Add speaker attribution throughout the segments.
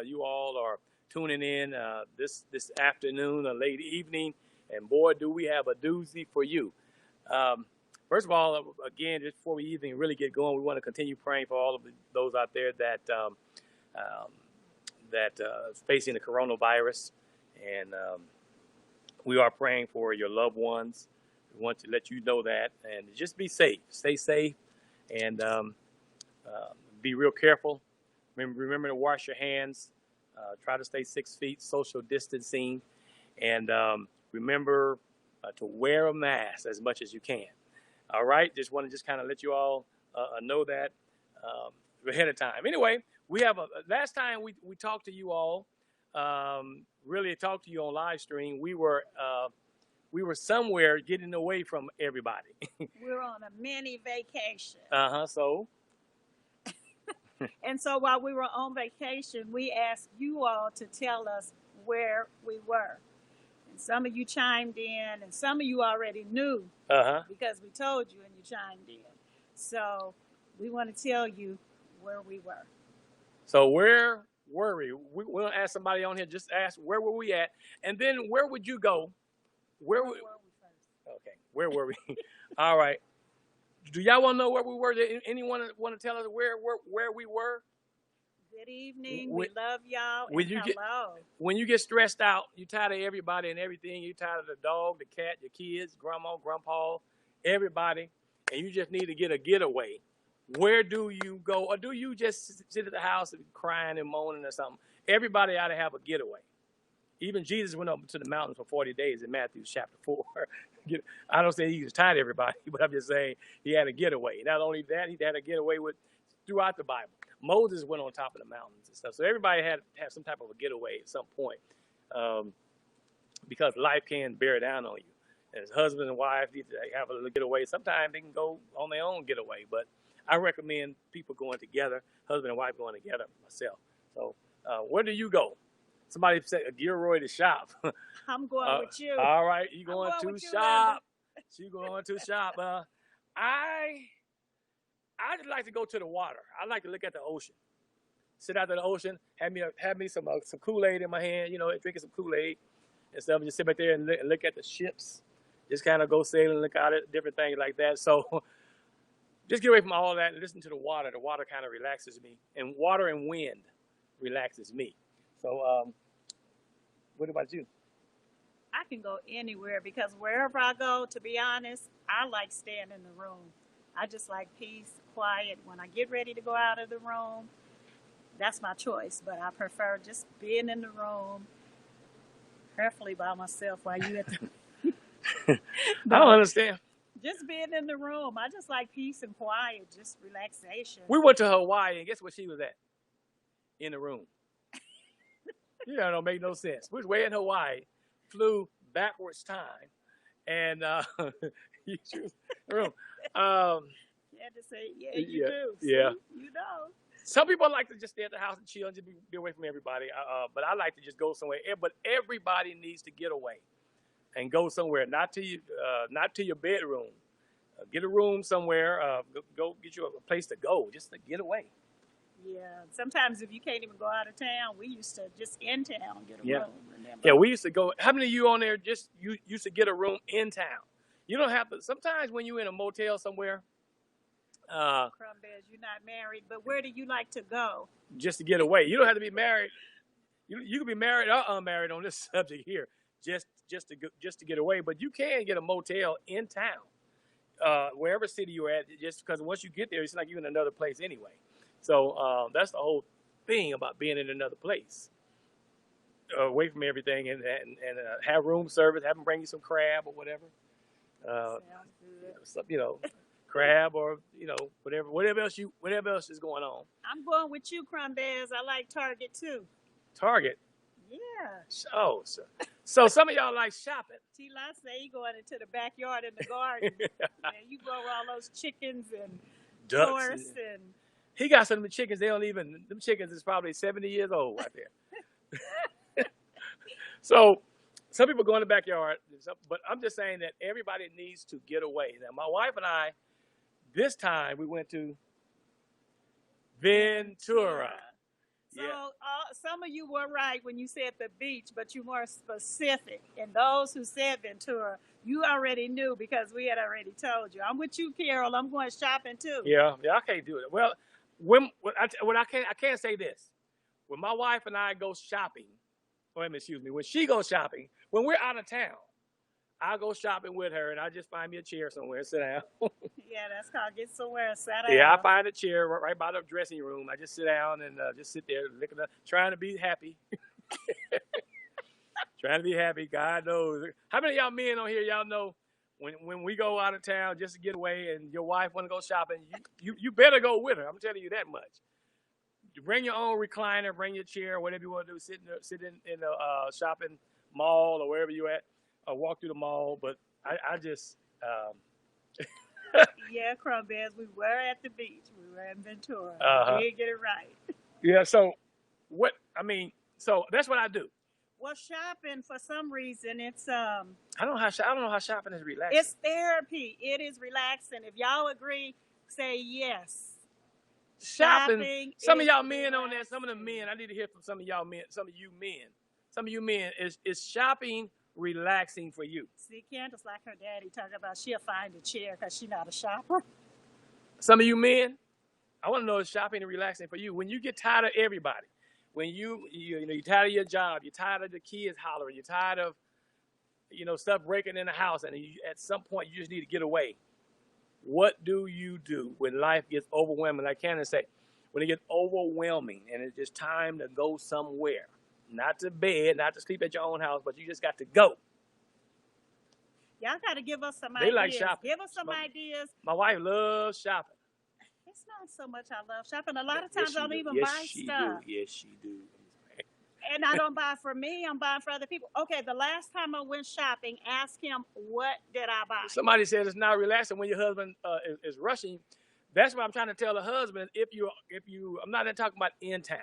Speaker 1: you all are tuning in this afternoon or late evening. And boy, do we have a doozy for you. Um, First of all, again, just before we even really get going, we want to continue praying for all of those out there um, that facing the coronavirus, and we are praying for your loved ones. We want to let you know that, and just be safe. Stay safe, and be real careful. Remember to wash your hands. Try to stay 6 feet, social distancing, and remember to wear a mask as much as you can. All right, just want to just kind of let you all know that ahead of time. Anyway, we have last time we talked to you all, really talked to you on live stream. We were somewhere getting away from everybody.
Speaker 2: We're on a mini vacation.
Speaker 1: So.
Speaker 2: And so while we were on vacation, we asked you all to tell us where we were. And some of you chimed in, and some of you already knew because we told you and you chimed in. So we want to tell you where we were.
Speaker 1: So where were we? We'll ask somebody on here, just ask where were we at? And then where would you go? Where were we first? Okay, where were we? All right. Do y'all want to know where we were? Did anyone want to tell us where we were?
Speaker 2: Good evening. We love y'all. And hello.
Speaker 1: When you get stressed out, you're tired of everybody and everything. You're tired of the dog, the cat, your kids, grandma, grandpa, everybody, and you just need to get a getaway. Where do you go? Or do you just sit at the house and crying and moaning or something? Everybody ought to have a getaway. Even Jesus went up to the mountains for 40 days in Matthew chapter 4. I don't say he was tired of everybody, but I'm just saying he had a getaway. Not only that, he had a getaway throughout the Bible. Moses went on top of the mountains and stuff. So everybody had some type of a getaway at some point, because life can bear down on you. As husband and wife need to have a little getaway. Sometimes they can go on their own getaway, but I recommend people going together, husband and wife going together, myself. So where do you go? Somebody said Gilroy to shop.
Speaker 2: I'm going with you.
Speaker 1: All right, you going to shop. She going to shop. I just like to go to the water. I like to look at the ocean. Sit out in the ocean, have me some Kool-Aid in my hand, drinking some Kool-Aid and stuff. Just sit back there and look at the ships. Just kind of go sailing, look out at different things like that. So just get away from all that and listen to the water. The water kind of relaxes me, and water and wind relaxes me. So, what about you?
Speaker 2: I can go anywhere because wherever I go, to be honest, I like staying in the room. I just like peace, quiet. When I get ready to go out of the room, that's my choice. But I prefer just being in the room, prayerfully by myself while you at the...
Speaker 1: I don't understand.
Speaker 2: Just being in the room. I just like peace and quiet, just relaxation.
Speaker 1: We went to Hawaii, and guess what she was at? In the room. Yeah, don't make no sense. We was way in Hawaii, flew backwards time, and you choose the room.
Speaker 2: You had to say, you do.
Speaker 1: Yeah.
Speaker 2: See, you know.
Speaker 1: Some people like to just stay at the house and chill and just be away from everybody. But I like to just go somewhere. But everybody needs to get away and go somewhere, not to your bedroom. Get a room somewhere. Go get you a place to go, just to get away.
Speaker 2: Yeah, sometimes if you can't even go out of town, we used to just in town get a room.
Speaker 1: Yeah, we used to go. How many of you on there just you used to get a room in town? You don't have to. Sometimes when you're in a motel somewhere,
Speaker 2: Crumbez, you're not married, but where do you like to go?
Speaker 1: Just to get away. You don't have to be married. You can be married or unmarried on this subject here, just to get away. But you can get a motel in town, wherever city you're at. Just because once you get there, it's like you're in another place anyway. So that's the whole thing about being in another place, away from everything, and have room service, have them bring you some crab or whatever.
Speaker 2: Sounds
Speaker 1: good. Crab or whatever else is going on.
Speaker 2: I'm going with you, Crumbez. I like Target too.
Speaker 1: Target.
Speaker 2: Yeah.
Speaker 1: Oh, so some of y'all like shopping.
Speaker 2: T-La say he going into the backyard in the garden, and you grow all those chickens and
Speaker 1: ducks
Speaker 2: and
Speaker 1: he got some of the chickens. Them chickens is probably 70 years old right there. So some people go in the backyard, but I'm just saying that everybody needs to get away. Now, my wife and I, this time we went to Ventura.
Speaker 2: So
Speaker 1: Yeah.
Speaker 2: some of you were right when you said the beach, but you were specific. And those who said Ventura, you already knew because we had already told you. I'm with you, Carol. I'm going shopping too.
Speaker 1: Yeah, I can't do it. Well, when I can't say this. When my wife and I go shopping, excuse me, when she goes shopping, when we're out of town, I go shopping with her, and I just find me a chair somewhere and sit down.
Speaker 2: Yeah, that's called get somewhere and sit down.
Speaker 1: Yeah, I find a chair right by the dressing room. I just sit down and just sit there, looking up, trying to be happy. Trying to be happy. God knows. How many of y'all men on here, y'all know when we go out of town just to get away and your wife want to go shopping, you better go with her. I'm telling you that much. You bring your own recliner, bring your chair, whatever you want to do. Sit in the shopping mall or wherever you at, or walk through the mall. But I just...
Speaker 2: Yeah, Crumbbears, we were at the beach. We were in Ventura.
Speaker 1: Uh-huh.
Speaker 2: We did get it right.
Speaker 1: Yeah, so so that's what I do.
Speaker 2: Well, shopping for some reason it's
Speaker 1: I don't know how shopping is relaxing.
Speaker 2: It's therapy. It is relaxing. If y'all agree, say yes.
Speaker 1: Shopping. Some of y'all men
Speaker 2: relaxing.
Speaker 1: on there, some of the men, I need to hear from some of y'all men, some of you men, is shopping relaxing for you?
Speaker 2: See, Candace, like her daddy, talking about she'll find a chair because she's not a shopper.
Speaker 1: Some of you men, I want to know, is shopping relaxing for you? When you get tired of everybody, when you're tired of your job, you're tired of the kids hollering, you're tired of stuff breaking in the house, and at some point you just need to get away. What do you do when life gets overwhelming? Like Candace said, when it gets overwhelming and it's just time to go somewhere, not to bed, not to sleep at your own house, but you just got to go.
Speaker 2: Y'all got to give us some
Speaker 1: They
Speaker 2: ideas.
Speaker 1: like shopping.
Speaker 2: Give us some ideas.
Speaker 1: My wife loves shopping.
Speaker 2: It's not so much I love shopping. A lot of times I don't even buy stuff.
Speaker 1: Yes, she do.
Speaker 2: And I don't buy for me. I'm buying for other people. Okay, the last time I went shopping, ask him, what did I buy?
Speaker 1: Somebody said it's not relaxing when your husband is rushing. That's what I'm trying to tell the husband. If you, I'm not talking about in town,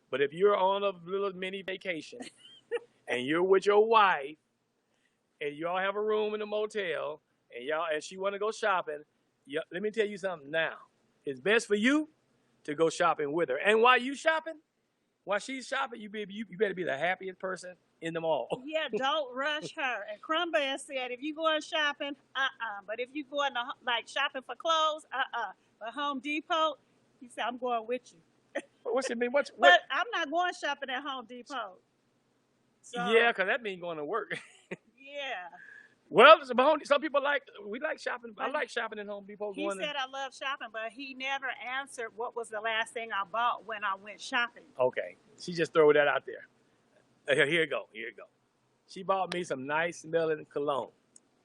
Speaker 1: but if you're on a little mini vacation and you're with your wife and y'all have a room in the motel and she want to go shopping, let me tell you something now. It's best for you to go shopping with her. And while you shopping, while she's shopping, you better be the happiest person in the mall.
Speaker 2: Yeah, don't rush her. And Crumbear said, if you going shopping, but if you going to like shopping for clothes, But Home Depot, he said, I'm going with you.
Speaker 1: What's it mean?
Speaker 2: But I'm not going shopping at Home Depot. So,
Speaker 1: yeah, because that means going to work.
Speaker 2: Yeah.
Speaker 1: Well, some people we like shopping. I like shopping at Home Depot.
Speaker 2: He said I love shopping, but he never answered what was the last thing I bought when I went shopping.
Speaker 1: Okay, she just threw that out there. Here you go. She bought me some nice smelling cologne.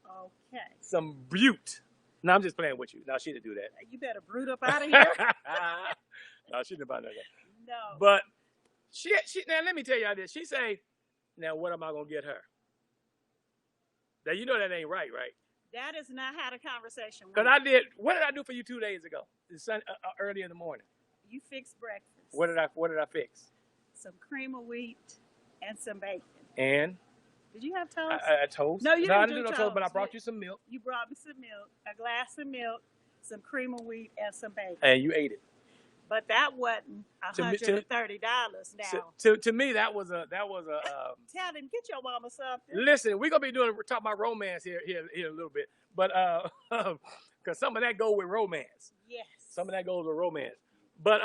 Speaker 2: Okay.
Speaker 1: Some Butte. No, I'm just playing with you. No, she didn't do that.
Speaker 2: You better brood up out of here.
Speaker 1: No, she didn't buy that.
Speaker 2: No.
Speaker 1: But she now let me tell you this. She say, now what am I gonna get her? Now you know that ain't right?
Speaker 2: That is not how the conversation went.
Speaker 1: Because what did I do for you 2 days ago? It's early in the morning.
Speaker 2: You fixed breakfast.
Speaker 1: What did I fix?
Speaker 2: Some cream of wheat and some bacon.
Speaker 1: And?
Speaker 2: Did you have toast?
Speaker 1: I toast.
Speaker 2: No, you
Speaker 1: I
Speaker 2: didn't
Speaker 1: do
Speaker 2: do
Speaker 1: no
Speaker 2: toast.
Speaker 1: But I brought you some milk.
Speaker 2: You brought me some milk, a glass of milk, some cream of wheat, and some bacon.
Speaker 1: And you ate it.
Speaker 2: But that wasn't $130 now.
Speaker 1: To me, that was a.
Speaker 2: Tell him, get your mama something.
Speaker 1: Listen, we're gonna be talking about romance here a little bit, but because some of that goes with romance.
Speaker 2: Yes.
Speaker 1: Some of that goes with romance, but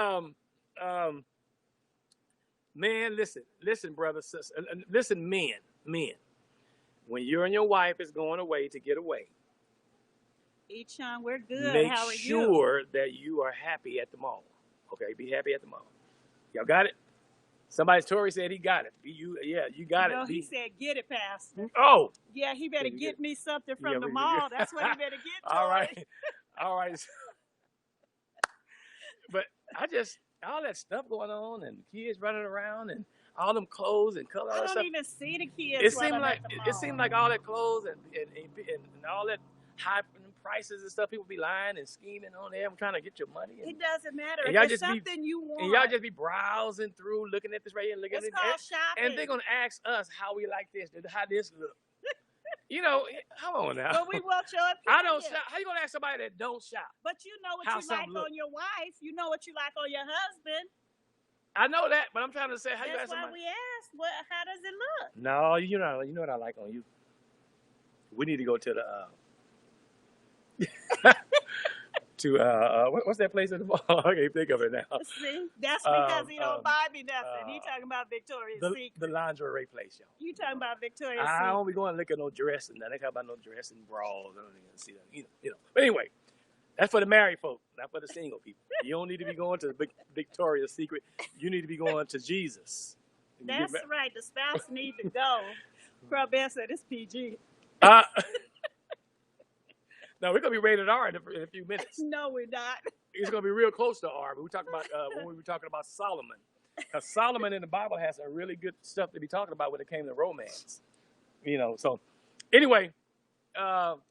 Speaker 1: man, listen, brothers, listen, men. When you and your wife is going away to get away,
Speaker 2: Echon, we're good.
Speaker 1: Make
Speaker 2: How are
Speaker 1: sure that you are happy at the mall. Okay, be happy at the mall. Y'all got it? Tori said he got it. You got it.
Speaker 2: He said, get it, Pastor.
Speaker 1: Oh.
Speaker 2: Yeah, he better get me something from the mall. That's what he better get.
Speaker 1: All right. But all that stuff going on and kids running around and all them clothes and colors.
Speaker 2: I don't even see the kids.
Speaker 1: It seemed like all that clothes and all that high prices and stuff. People be lying and scheming on there. I'm trying to get your money.
Speaker 2: It doesn't matter.
Speaker 1: And
Speaker 2: if it's something you want.
Speaker 1: And y'all just be browsing through, looking at this right here, and looking
Speaker 2: it's
Speaker 1: at
Speaker 2: called
Speaker 1: it.
Speaker 2: Shopping.
Speaker 1: And they're gonna ask us how we like this, how this look. Come on now.
Speaker 2: But we want your opinion.
Speaker 1: I don't shop. How you gonna ask somebody that don't shop?
Speaker 2: But you know what you like on your wife. You know what you like on your husband.
Speaker 1: I know that, but I'm trying to say how you
Speaker 2: That's
Speaker 1: ask
Speaker 2: why
Speaker 1: somebody.
Speaker 2: we asked, how does it look?
Speaker 1: No, you know what I like on you. We need to go to the what's that place in the mall? I can't think of it now.
Speaker 2: See, that's because
Speaker 1: Um,
Speaker 2: he don't
Speaker 1: um,
Speaker 2: buy me nothing. He
Speaker 1: uh,
Speaker 2: talking about Victoria's
Speaker 1: the
Speaker 2: Secret.
Speaker 1: lingerie place, y'all.
Speaker 2: You talking about Victoria's
Speaker 1: I
Speaker 2: Secret?
Speaker 1: don't be going to look at no dress and they talk about no dress and bras. I don't even see that. You know. But anyway, that's for the married folk, not for the single people. You don't need to be going to Victoria's Secret. You need to be going to Jesus.
Speaker 2: That's right. The spouse need to go. Pro Bear said it's PG.
Speaker 1: No, we're gonna be rated R in a few minutes.
Speaker 2: No, we're not.
Speaker 1: It's gonna be real close to R. But we talked about when we were talking about Solomon. Because Solomon in the Bible has some really good stuff to be talking about when it came to romance. You know. So anyway, so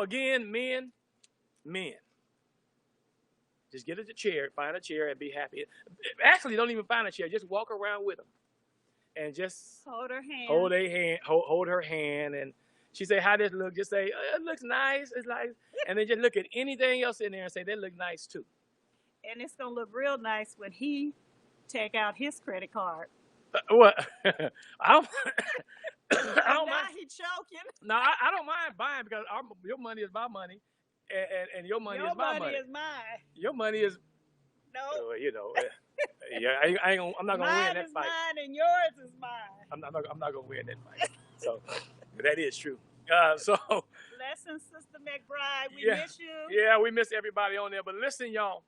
Speaker 1: again, men, just get a chair, find a chair, and be happy. Actually, don't even find a chair. Just walk around with them, and just
Speaker 2: hold her hand.
Speaker 1: Hold her hand, and she say, "How does it look?" Just say, "It looks nice. It's nice," and then just look at anything else in there and say, "They look nice too."
Speaker 2: And it's gonna look real nice when he take out his credit card.
Speaker 1: What? I don't
Speaker 2: Now
Speaker 1: mind.
Speaker 2: he choking.
Speaker 1: No, I don't mind buying because your money is my money, and your money is my money.
Speaker 2: Your money is mine.
Speaker 1: Your money is
Speaker 2: No.
Speaker 1: you know. Yeah, I'm not gonna win that fight.
Speaker 2: Mine is mine and yours is mine.
Speaker 1: I'm not gonna win that fight. So that is true. So
Speaker 2: Blessings, Sister McBride. We
Speaker 1: Yeah.
Speaker 2: miss you.
Speaker 1: yeah, we miss everybody on there. But listen, y'all.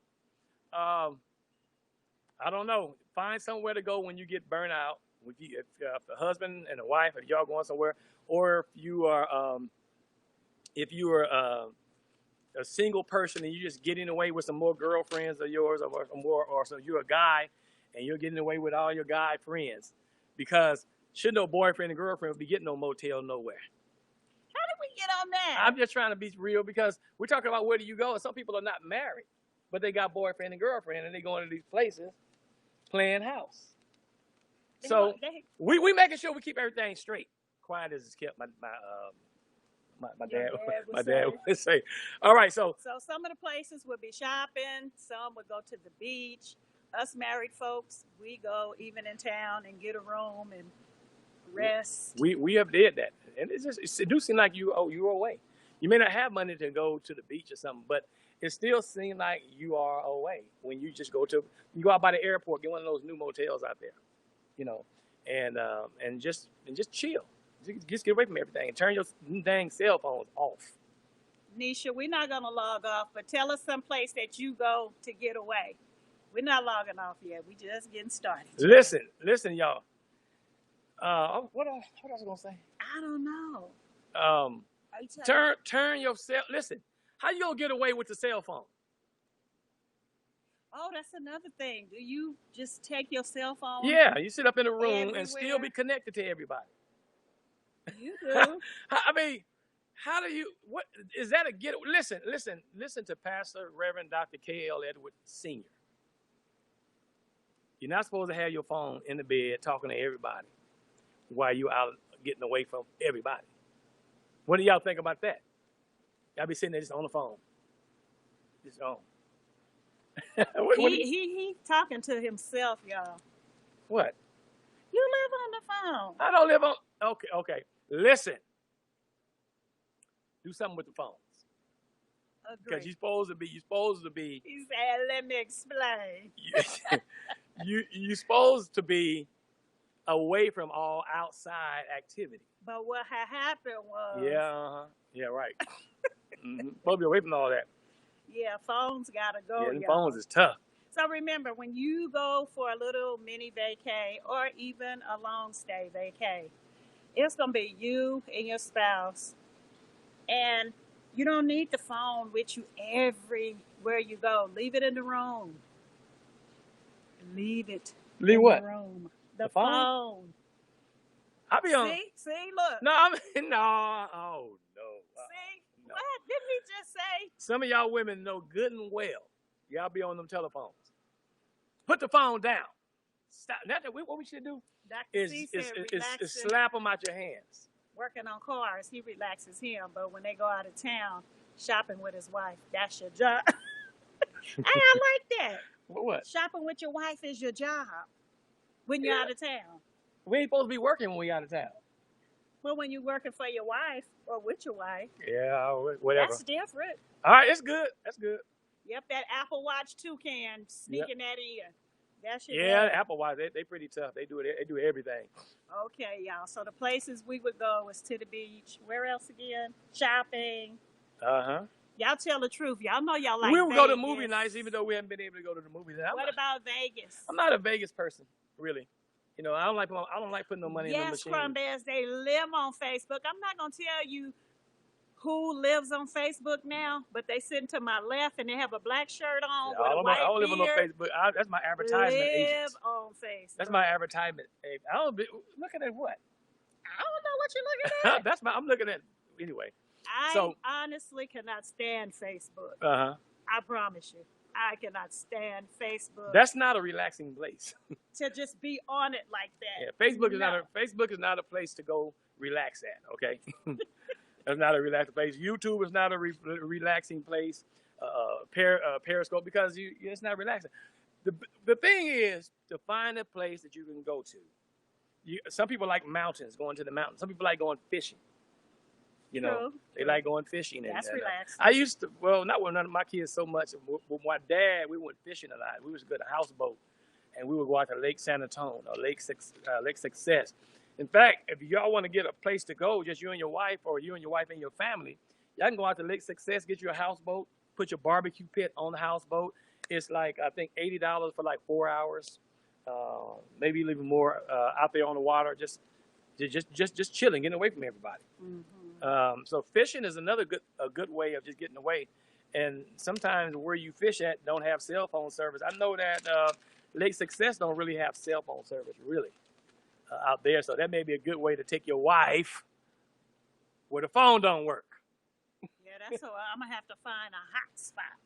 Speaker 1: I don't know. Find somewhere to go when you get burnt out. If the husband and the wife, if y'all going somewhere, or if you are a single person and you're just getting away with some more girlfriends of yours, or so you're a guy and you're getting away with all your guy friends, because should no boyfriend and girlfriend be getting no motel nowhere.
Speaker 2: How did we get on that?
Speaker 1: I'm just trying to be real because we're talking about where do you go, and some people are not married, but they got boyfriend and girlfriend and they going to these places playing house. So we making sure we keep everything straight. Quiet as it's kept. My dad would say. All right, so
Speaker 2: some of the places would be shopping. Some would go to the beach. Us married folks, we go even in town and get a room and rest.
Speaker 1: We have did that, and it do seem like you're away. You may not have money to go to the beach or something, but it still seems like you are away when you just go out by the airport, get one of those new motels out there, you know, and just chill. Just get away from everything and turn your dang cell phones off.
Speaker 2: Nisha, we're not gonna log off, but tell us some place that you go to get away. We're not logging off yet. We just getting started.
Speaker 1: Listen, y'all. What else was I gonna say?
Speaker 2: I don't know.
Speaker 1: Turn your cell. Listen, how you gonna get away with the cell phone?
Speaker 2: Oh, that's another thing. Do you just take your cell phone?
Speaker 1: Yeah, you sit up in a room
Speaker 2: everywhere
Speaker 1: and still be connected to everybody.
Speaker 2: You do.
Speaker 1: I mean, how do you? What is that a get? Listen to Pastor Reverend Dr. K.L. Edwards Sr. You're not supposed to have your phone in the bed talking to everybody while you out getting away from everybody. What do y'all think about that? Y'all be sitting there just on the phone. Just on.
Speaker 2: He talking to himself, y'all.
Speaker 1: What?
Speaker 2: You live on the phone.
Speaker 1: I don't live on. Okay. Listen. Do something with the phones. Because you're supposed to be.
Speaker 2: He said, "Let me explain."
Speaker 1: You're supposed to be away from all outside activity.
Speaker 2: But what had happened was.
Speaker 1: Yeah, right. Supposed to be away from all that.
Speaker 2: Yeah, phones gotta go.
Speaker 1: Yeah, phones is tough.
Speaker 2: So remember, when you go for a little mini vacay or even a long stay vacay, it's gonna be you and your spouse, and you don't need the phone with you everywhere you go. Leave it in the room. Leave it.
Speaker 1: Leave what?
Speaker 2: The room. The phone.
Speaker 1: I'll be on.
Speaker 2: See, look.
Speaker 1: No, no. Oh no.
Speaker 2: See, no. What did he just say?
Speaker 1: Some of y'all women know good and well. Y'all be on them telephones. Put the phone down. Stop. What we should do is slap them out your hands.
Speaker 2: Working on cars, he relaxes him, but when they go out of town shopping with his wife, that's your job. Hey, I like that.
Speaker 1: What?
Speaker 2: Shopping with your wife is your job when you're
Speaker 1: Yeah.
Speaker 2: out of town.
Speaker 1: We ain't supposed to be working when we out of town.
Speaker 2: Well, when you're working for your wife or with your wife,
Speaker 1: Yeah, whatever.
Speaker 2: that's different.
Speaker 1: All right, it's good. That's good.
Speaker 2: Yep, that Apple Watch toucan sneaking that in. That's your
Speaker 1: Yeah,
Speaker 2: daddy.
Speaker 1: Apple Watch, they pretty tough. They do it. They do everything.
Speaker 2: Okay, y'all. So the places we would go was to the beach. Where else again? Shopping. Y'all tell the truth. Y'all know y'all like
Speaker 1: we would go to
Speaker 2: Vegas.
Speaker 1: movie nights, even though we haven't been able to go to the movies.
Speaker 2: What about Vegas?
Speaker 1: I'm not a Vegas person, really. You know, I don't like putting no money in the
Speaker 2: Yes,
Speaker 1: machine.
Speaker 2: Crumb Bears, they live on Facebook. I'm not gonna tell you who lives on Facebook now, but they sit to my left and they have a black shirt on with a white
Speaker 1: I don't live on no
Speaker 2: beard.
Speaker 1: Facebook. That's my advertisement
Speaker 2: Live
Speaker 1: agent.
Speaker 2: on Facebook.
Speaker 1: That's my advertisement. I don't be looking at what?
Speaker 2: I don't know what you're looking at.
Speaker 1: I'm looking at anyway.
Speaker 2: I honestly cannot stand Facebook. I promise you. I cannot stand Facebook.
Speaker 1: That's not a relaxing place.
Speaker 2: To just be on it like that.
Speaker 1: Yeah, Facebook is not a place to go relax at. Okay, that's not a relaxing place. YouTube is not a relaxing place. Periscope, because it's not relaxing. The thing is to find a place that you can go to. Some people like mountains, going to the mountains. Some people like going fishing. You know, they like going fishing.
Speaker 2: That's relaxing.
Speaker 1: I used to, well, not with none of my kids so much. With my dad, we went fishing a lot. We was good at houseboat, and we would go out to Lake San Antonio or Lake Success. In fact, if y'all want to get a place to go, just you and your wife, or you and your wife and your family, y'all can go out to Lake Success, get you a houseboat, put your barbecue pit on the houseboat. It's like, I think, $80 for like 4 hours, maybe even more, out there on the water, just chilling, getting away from everybody. So fishing is a good way of just getting away. And sometimes where you fish at don't have cell phone service. I know that Lake Success don't really have cell phone service, really, out there. So that may be a good way to take your wife where the phone don't work.
Speaker 2: Yeah, that's so I'm going to have to find a hot spot.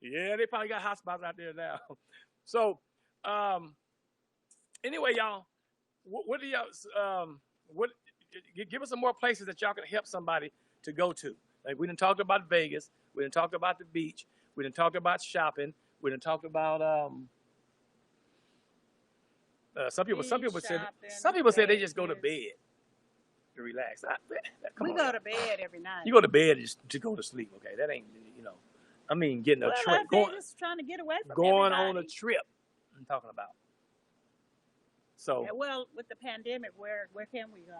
Speaker 1: Yeah, they probably got hot spots out there now. So, anyway, y'all, what do y'all, give us some more places that y'all can help somebody to go to. Like, we done talked about Vegas. We done talked about the beach. We done talked about shopping. We done talked about some people said they just go to bed to relax.
Speaker 2: We go to bed every night.
Speaker 1: You go to bed just to go to sleep, okay? That ain't, I mean, getting a trip.
Speaker 2: Just trying to get away from
Speaker 1: going
Speaker 2: everybody.
Speaker 1: on a trip, I'm talking about. So,
Speaker 2: well, with the pandemic, where can we go?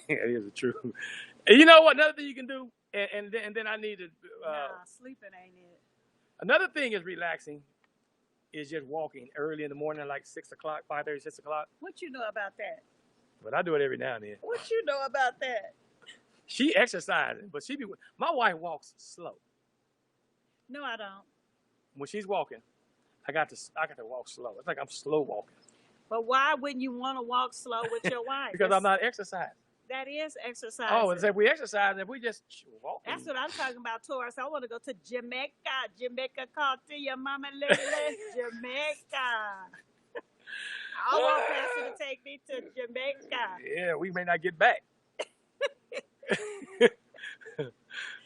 Speaker 1: It is true. And you know what? Another thing you can do, and then I need to.
Speaker 2: Sleeping ain't it.
Speaker 1: Another thing is relaxing, is just walking early in the morning, like 6 o'clock, 5:30, 6 o'clock.
Speaker 2: What you know about that?
Speaker 1: But I do it every now and then.
Speaker 2: What you know about that?
Speaker 1: She exercising, but my wife walks slow.
Speaker 2: No, I don't.
Speaker 1: When she's walking, I got to walk slow. It's like I'm slow walking.
Speaker 2: But why wouldn't you want to walk slow with your wife?
Speaker 1: Because I'm not exercising.
Speaker 2: That is exercise.
Speaker 1: Oh, and if we exercise, if we just walk.
Speaker 2: That's what I'm talking about, Taurus. I want to go to Jamaica, call to your mama, Lily, Jamaica. I want Pastor to take me to Jamaica.
Speaker 1: Yeah, we may not get back.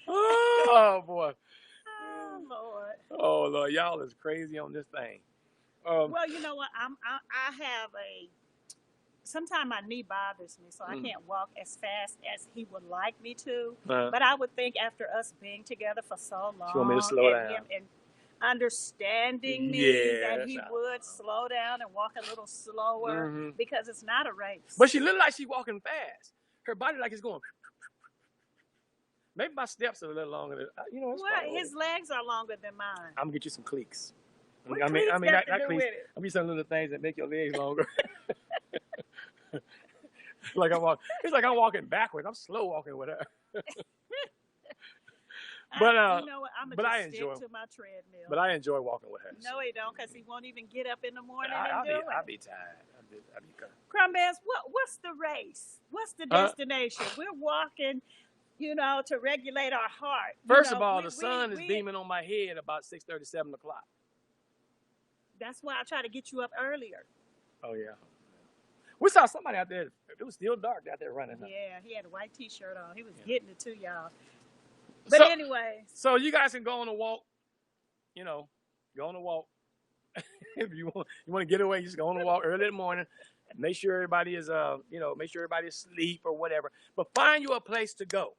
Speaker 1: Oh, boy.
Speaker 2: Oh, Lord.
Speaker 1: Oh, Lord. Y'all is crazy on this thing.
Speaker 2: Well, you know what? I have sometimes my knee bothers me, so I can't walk as fast as he would like me to. But I would think after us being together for so long,
Speaker 1: you want me to slow down?
Speaker 2: Him and understanding me, that he would slow down and walk a little slower, because it's not a race.
Speaker 1: But she look like she's walking fast. Her body like it's going. Maybe my steps are a little longer.
Speaker 2: Well, his legs are longer than mine.
Speaker 1: I'm gonna get you some cleats.
Speaker 2: What cleats got to do with it?
Speaker 1: I'll be some little things that make your legs longer. It's like I'm walking backwards. I'm slow walking with her. But
Speaker 2: you know what? I'm
Speaker 1: but
Speaker 2: gonna
Speaker 1: I
Speaker 2: just
Speaker 1: enjoy
Speaker 2: stick to my treadmill.
Speaker 1: But I enjoy walking with her.
Speaker 2: No, he don't, because he won't even get up in the morning
Speaker 1: I'll
Speaker 2: and do it.
Speaker 1: I'll be tired. I'll be tired.
Speaker 2: Crumb Bears, what's the race? What's the destination? We're walking, to regulate our heart.
Speaker 1: First of all, the sun is beaming on my head about 6:30, 7 o'clock.
Speaker 2: That's why I try to get you up earlier.
Speaker 1: Oh, yeah. We saw somebody out there. It was still dark out there running.
Speaker 2: Yeah, he had a white T-shirt on. He was getting it to y'all. But
Speaker 1: So,
Speaker 2: anyway,
Speaker 1: so you guys can go on a walk. You know, go on a walk. If you want to get away, just go on a walk early in the morning. Make sure everybody is make sure everybody's asleep or whatever. But find you a place to go.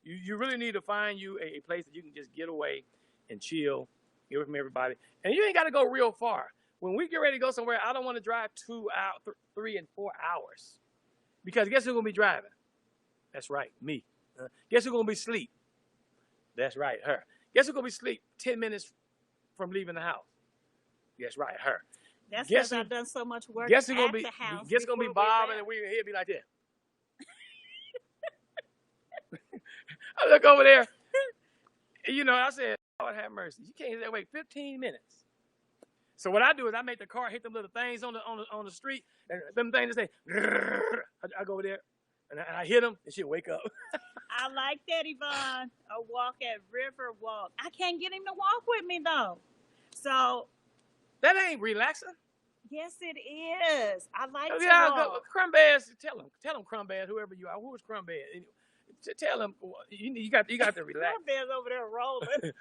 Speaker 1: You really need to find you a place that you can just get away and chill, get away from everybody. And you ain't got to go real far. When we get ready to go somewhere, I don't want to drive 2 hours, 3 and 4 hours. Because guess who's going to be driving? That's right, me. Guess who's going to be asleep? That's right, her. Guess who's going to be asleep 10 minutes from leaving the house? That's right, her.
Speaker 2: that's because I've done so much work
Speaker 1: Guess
Speaker 2: at
Speaker 1: who's going to be,
Speaker 2: the house.
Speaker 1: guess who's going to be
Speaker 2: before we
Speaker 1: Bob,
Speaker 2: left.
Speaker 1: and he'll be like that. I look over there. You know, I said, Lord have mercy. You can't wait 15 minutes. So what I do is I make the car hit them little things on the street, and them things that say, I go over there, and I hit them, and she'll wake up.
Speaker 2: I like that, Yvonne. A walk at River Walk. I can't get him to walk with me though. So
Speaker 1: That ain't relaxing.
Speaker 2: yes, it is. I like to
Speaker 1: Yeah,
Speaker 2: walk.
Speaker 1: Crumbass, tell him Crumbass, whoever you are, who is Crumbass? Tell him you got to relax.
Speaker 2: Bear's over there rolling.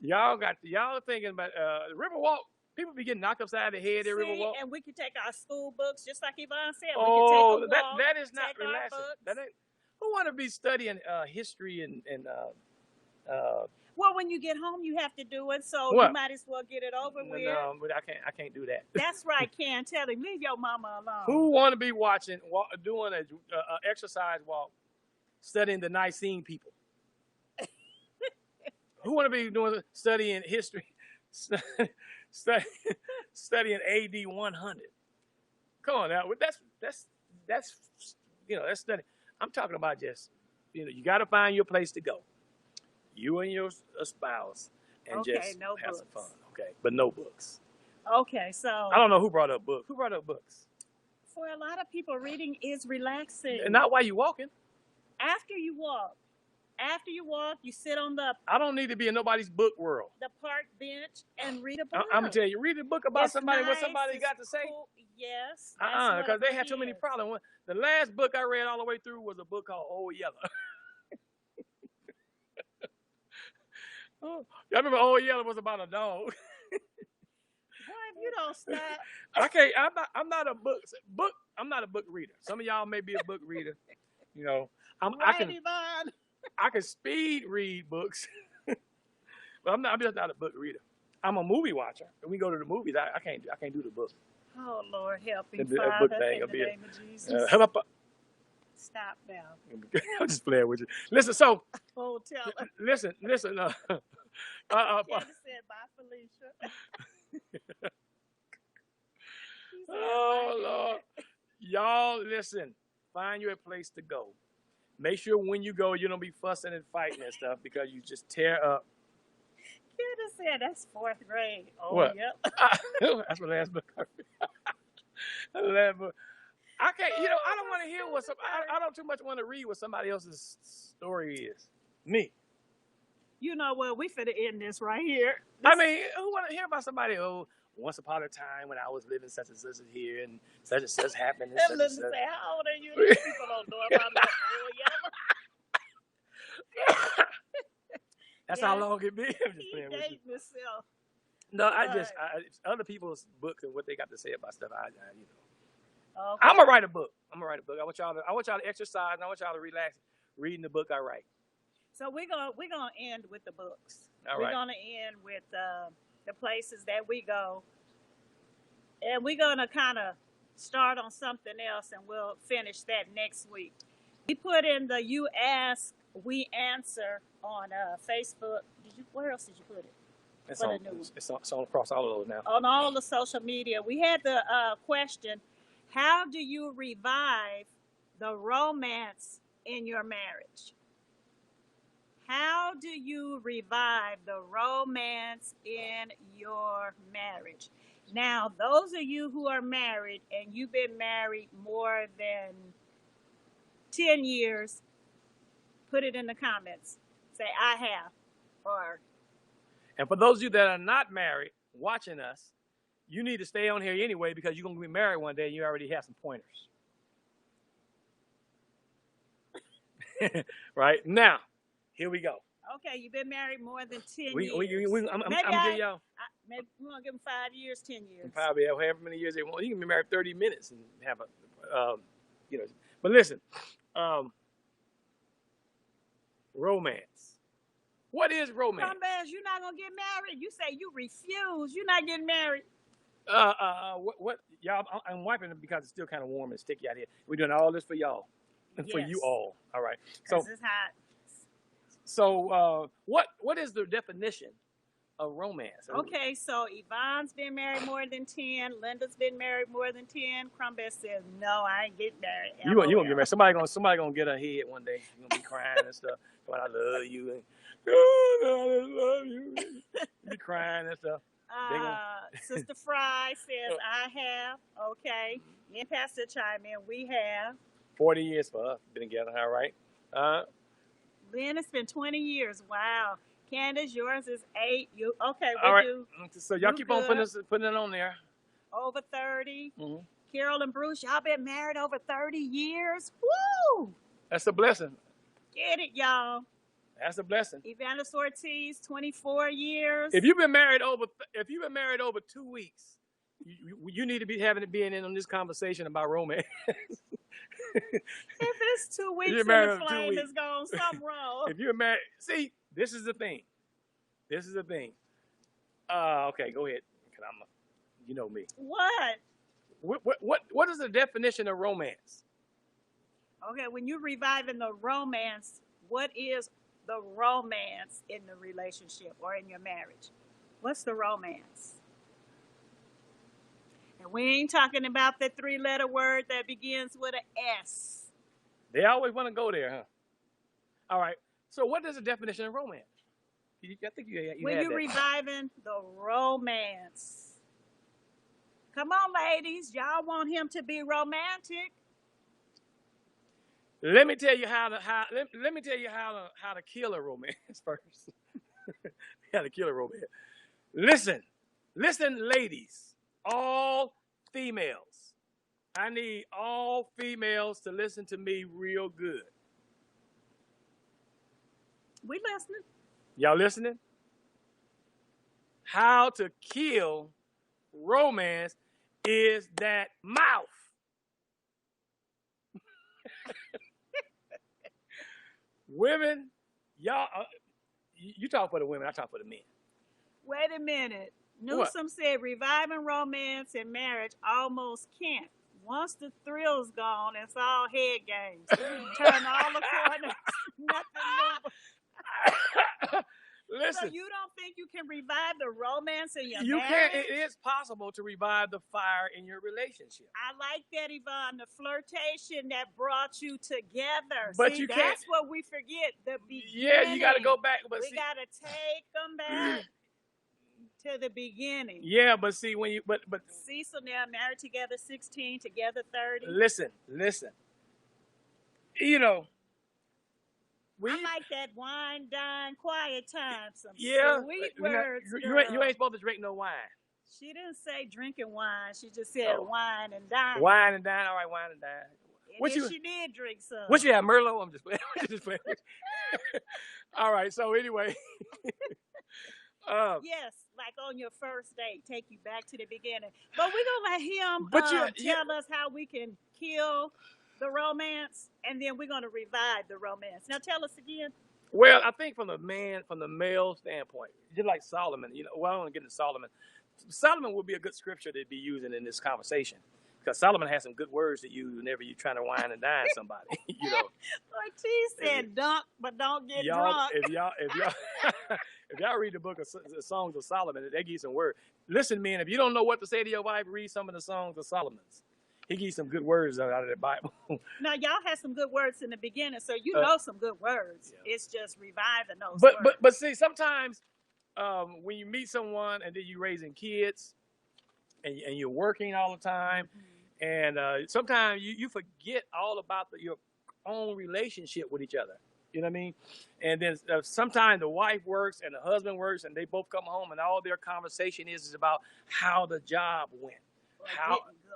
Speaker 1: y'all thinking about Riverwalk. People be getting knocked upside the head at Riverwalk.
Speaker 2: And we can take our school books, just like Yvonne said.
Speaker 1: Oh,
Speaker 2: we can take a walk,
Speaker 1: that is not
Speaker 2: take our
Speaker 1: relaxing.
Speaker 2: books.
Speaker 1: That ain't. Who want to be studying history and
Speaker 2: Well, when you get home, you have to do it, so
Speaker 1: What?
Speaker 2: you might as well get it over with.
Speaker 1: no, but I can't do that.
Speaker 2: That's right, Ken. Tell him, leave your mama alone.
Speaker 1: Who want to be doing a exercise walk, studying the Nicene people? Who want to be studying history, studying AD 100? Come on now, that's that's study. I'm talking about just you got to find your place to go. You and your spouse, and
Speaker 2: Okay,
Speaker 1: just
Speaker 2: no
Speaker 1: have some
Speaker 2: books.
Speaker 1: fun. Okay, but no books.
Speaker 2: Okay, so
Speaker 1: I don't know who brought up books. Who brought up books?
Speaker 2: for a lot of people, reading is relaxing.
Speaker 1: And not while you walking.
Speaker 2: After you walk, you sit on the
Speaker 1: I don't need to be in nobody's book world.
Speaker 2: park bench and read a book.
Speaker 1: I'm gonna tell you, read a book about
Speaker 2: It's
Speaker 1: somebody, what
Speaker 2: nice,
Speaker 1: somebody
Speaker 2: it's
Speaker 1: got to say.
Speaker 2: cool. Yes.
Speaker 1: Because they had too many problems. The last book I read all the way through was a book called Old Yeller. Oh, I remember Old Yeller was about a dog.
Speaker 2: Boy, if you don't stop.
Speaker 1: I can't. I'm not a book. I'm not a book reader. Some of y'all may be a book reader. I
Speaker 2: Right,
Speaker 1: can.
Speaker 2: Yvonne?
Speaker 1: I can speed read books, but I'm just not a book reader. I'm a movie watcher. When we go to the movies, I can't do the book.
Speaker 2: Oh, Lord, help me,
Speaker 1: The book
Speaker 2: Father,
Speaker 1: thing
Speaker 2: in
Speaker 1: will
Speaker 2: the
Speaker 1: be
Speaker 2: name of Jesus. Stop now.
Speaker 1: I'm just playing with you. Listen, so
Speaker 2: Oh, tell her.
Speaker 1: listen.
Speaker 2: Candace said, bye, Felicia. She said,
Speaker 1: Oh
Speaker 2: "Bye,
Speaker 1: Lord, y'all listen. Find you a place to go. Make sure when you go, you don't be fussing and fighting and stuff because you just tear up.
Speaker 2: Candace said, that's 4th grade. Oh,
Speaker 1: What?
Speaker 2: yep.
Speaker 1: That's my last book. That's the last book. I can't. I don't want to hear what I don't too much want to read what somebody else's story is. Me.
Speaker 2: You know what? We finna end this right here.
Speaker 1: I mean, who want to hear about somebody? Oh, once upon a time when I was living such and such here and such happened. And
Speaker 2: Them
Speaker 1: such and
Speaker 2: listeners
Speaker 1: such.
Speaker 2: say, how old are you? These people don't know about that old yellow.
Speaker 1: That's
Speaker 2: Yeah.
Speaker 1: how long it been. I'm just
Speaker 2: He
Speaker 1: playing with you.
Speaker 2: dating himself.
Speaker 1: No,
Speaker 2: Right.
Speaker 1: other people's books and what they got to say about stuff.
Speaker 2: Okay.
Speaker 1: I'm gonna write a book. I want y'all to exercise. And I want y'all to relax reading the book I write.
Speaker 2: So we're gonna end with the books.
Speaker 1: All
Speaker 2: we're
Speaker 1: right.
Speaker 2: gonna end with the places that we go, and we're gonna kind of start on something else, and we'll finish that next week. We put in the "You Ask, We Answer" on Facebook. Where else did you put it?
Speaker 1: It's
Speaker 2: What
Speaker 1: on,
Speaker 2: a new one.
Speaker 1: it's on across all of those now.
Speaker 2: On all the social media. We had the question: how do you revive the romance in your marriage? How do you revive the romance in your marriage? Now, those of you who are married and you've been married more than 10 years, put it in the comments. Say, I have. Or,
Speaker 1: And for those of you that are not married, watching us, you need to stay on here anyway because you're gonna be married one day and you already have some pointers. Right now, here we go.
Speaker 2: Okay, you've been married more than 10
Speaker 1: I'm
Speaker 2: years.
Speaker 1: gonna
Speaker 2: Maybe
Speaker 1: give y'all
Speaker 2: maybe we're gonna give them 5 years, 10 years.
Speaker 1: probably however many years they want. You can be married 30 minutes and have a, you know. But listen, romance. What is romance?
Speaker 2: Crumbaz, you're not gonna get married. You say you refuse. You're not getting married.
Speaker 1: What y'all? I'm wiping it because it's still kind of warm and sticky out here. We're doing all this for y'all, for you
Speaker 2: Yes.
Speaker 1: all. All right. So,
Speaker 2: 'Cause it's hot.
Speaker 1: what is the definition of romance?
Speaker 2: Okay, so Yvonne's been married more than 10. Linda's been married more than 10. Crumbaz says, no, I ain't getting married.
Speaker 1: You gonna get married? Somebody gonna get her head one day. She's gonna be crying and stuff. But I love you. And, oh, no, I love you. Be crying and stuff.
Speaker 2: Sister Fry says, I have. Okay. Me and Pastor chime in. We have.
Speaker 1: 40 years for us. Been together, all right.
Speaker 2: Lynn, it's been 20 years. Wow. Candace, yours is 8. You okay?
Speaker 1: All right.
Speaker 2: You
Speaker 1: So y'all
Speaker 2: you
Speaker 1: keep on
Speaker 2: good.
Speaker 1: putting it on there.
Speaker 2: over 30.
Speaker 1: Mm-hmm.
Speaker 2: Carol and Bruce, y'all been married over 30 years. Woo!
Speaker 1: That's a blessing.
Speaker 2: Get it, y'all.
Speaker 1: That's a blessing.
Speaker 2: Evanis Ortiz, 24 years.
Speaker 1: If you've been married over 2 weeks, you need to be being in on this conversation about romance.
Speaker 2: If it's 2 weeks
Speaker 1: You're
Speaker 2: and
Speaker 1: married
Speaker 2: the
Speaker 1: over 2
Speaker 2: flame
Speaker 1: weeks.
Speaker 2: is gone, something wrong.
Speaker 1: If you're married, see, this is the thing. Okay, go ahead. 'Cause you know me.
Speaker 2: What?
Speaker 1: What is the definition of romance?
Speaker 2: Okay, when you're reviving the romance, what is the romance in the relationship or in your marriage? What's the romance? And we ain't talking about the 3-letter word that begins with an S.
Speaker 1: They always want to go there, huh? All right. So what is the definition of romance? I think you
Speaker 2: When
Speaker 1: had
Speaker 2: you're
Speaker 1: that.
Speaker 2: reviving the romance. Come on, ladies. Y'all want him to be romantic?
Speaker 1: Let me tell you how to kill a romance first. How to kill a romance. Listen, ladies, all females. I need all females to listen to me real good.
Speaker 2: We listening.
Speaker 1: Y'all listening? How to kill romance is that mouth. Women, y'all, you talk for the women, I talk for the men.
Speaker 2: Wait a minute. Newsom said reviving romance in marriage almost can't. Once the thrill's gone, it's all head games. Turn all the corners. Nothing new.
Speaker 1: Listen.
Speaker 2: So you don't think you can revive the romance in your
Speaker 1: You
Speaker 2: marriage?
Speaker 1: can. It is possible to revive the fire in your relationship.
Speaker 2: I like that, Yvonne. The flirtation that brought you together.
Speaker 1: But
Speaker 2: see,
Speaker 1: you
Speaker 2: that's
Speaker 1: can't.
Speaker 2: what we forget. The beginning.
Speaker 1: Yeah, you got to go back. But
Speaker 2: we
Speaker 1: see,
Speaker 2: got to take them back to the beginning.
Speaker 1: yeah, but see when you but
Speaker 2: Cecil now married together 16, together 30.
Speaker 1: listen. You know,
Speaker 2: I like that wine, dine, quiet time. Some
Speaker 1: yeah,
Speaker 2: sweet
Speaker 1: you know,
Speaker 2: words.
Speaker 1: you ain't supposed to drink no wine.
Speaker 2: She didn't say drinking wine. She just said
Speaker 1: Oh.
Speaker 2: wine and dine.
Speaker 1: Wine and dine. All right, wine and dine.
Speaker 2: And
Speaker 1: What
Speaker 2: then
Speaker 1: you-
Speaker 2: she did drink some.
Speaker 1: What you have, Merlot? I'm just playing. Just playing. All right. So anyway,
Speaker 2: Yes, like on your first date, take you back to the beginning. But we're gonna let him
Speaker 1: But
Speaker 2: tell us how we can kill the romance, and then we're gonna revive the romance. Now tell us again.
Speaker 1: well, I think from the male standpoint, just like Solomon. You know, well, I don't want to get into Solomon. Solomon would be a good scripture to be using in this conversation because Solomon has some good words to use whenever you're trying to wine and dine somebody. You know.
Speaker 2: Ortiz said dunk, but don't get
Speaker 1: y'all,
Speaker 2: drunk.
Speaker 1: if y'all read the book of the Songs of Solomon, they give you some words. Listen, man, if you don't know what to say to your wife, read some of the Songs of Solomon's. He gives some good words out of the Bible.
Speaker 2: Now y'all had some good words in the beginning, so you know some good words.
Speaker 1: Yeah.
Speaker 2: It's just reviving those words.
Speaker 1: But see, sometimes when you meet someone and then you're raising kids and you're working all the time, and sometimes you forget all about your own relationship with each other. You know what I mean? And then sometimes the wife works and the husband works, and they both come home, and all their conversation is about how the job went,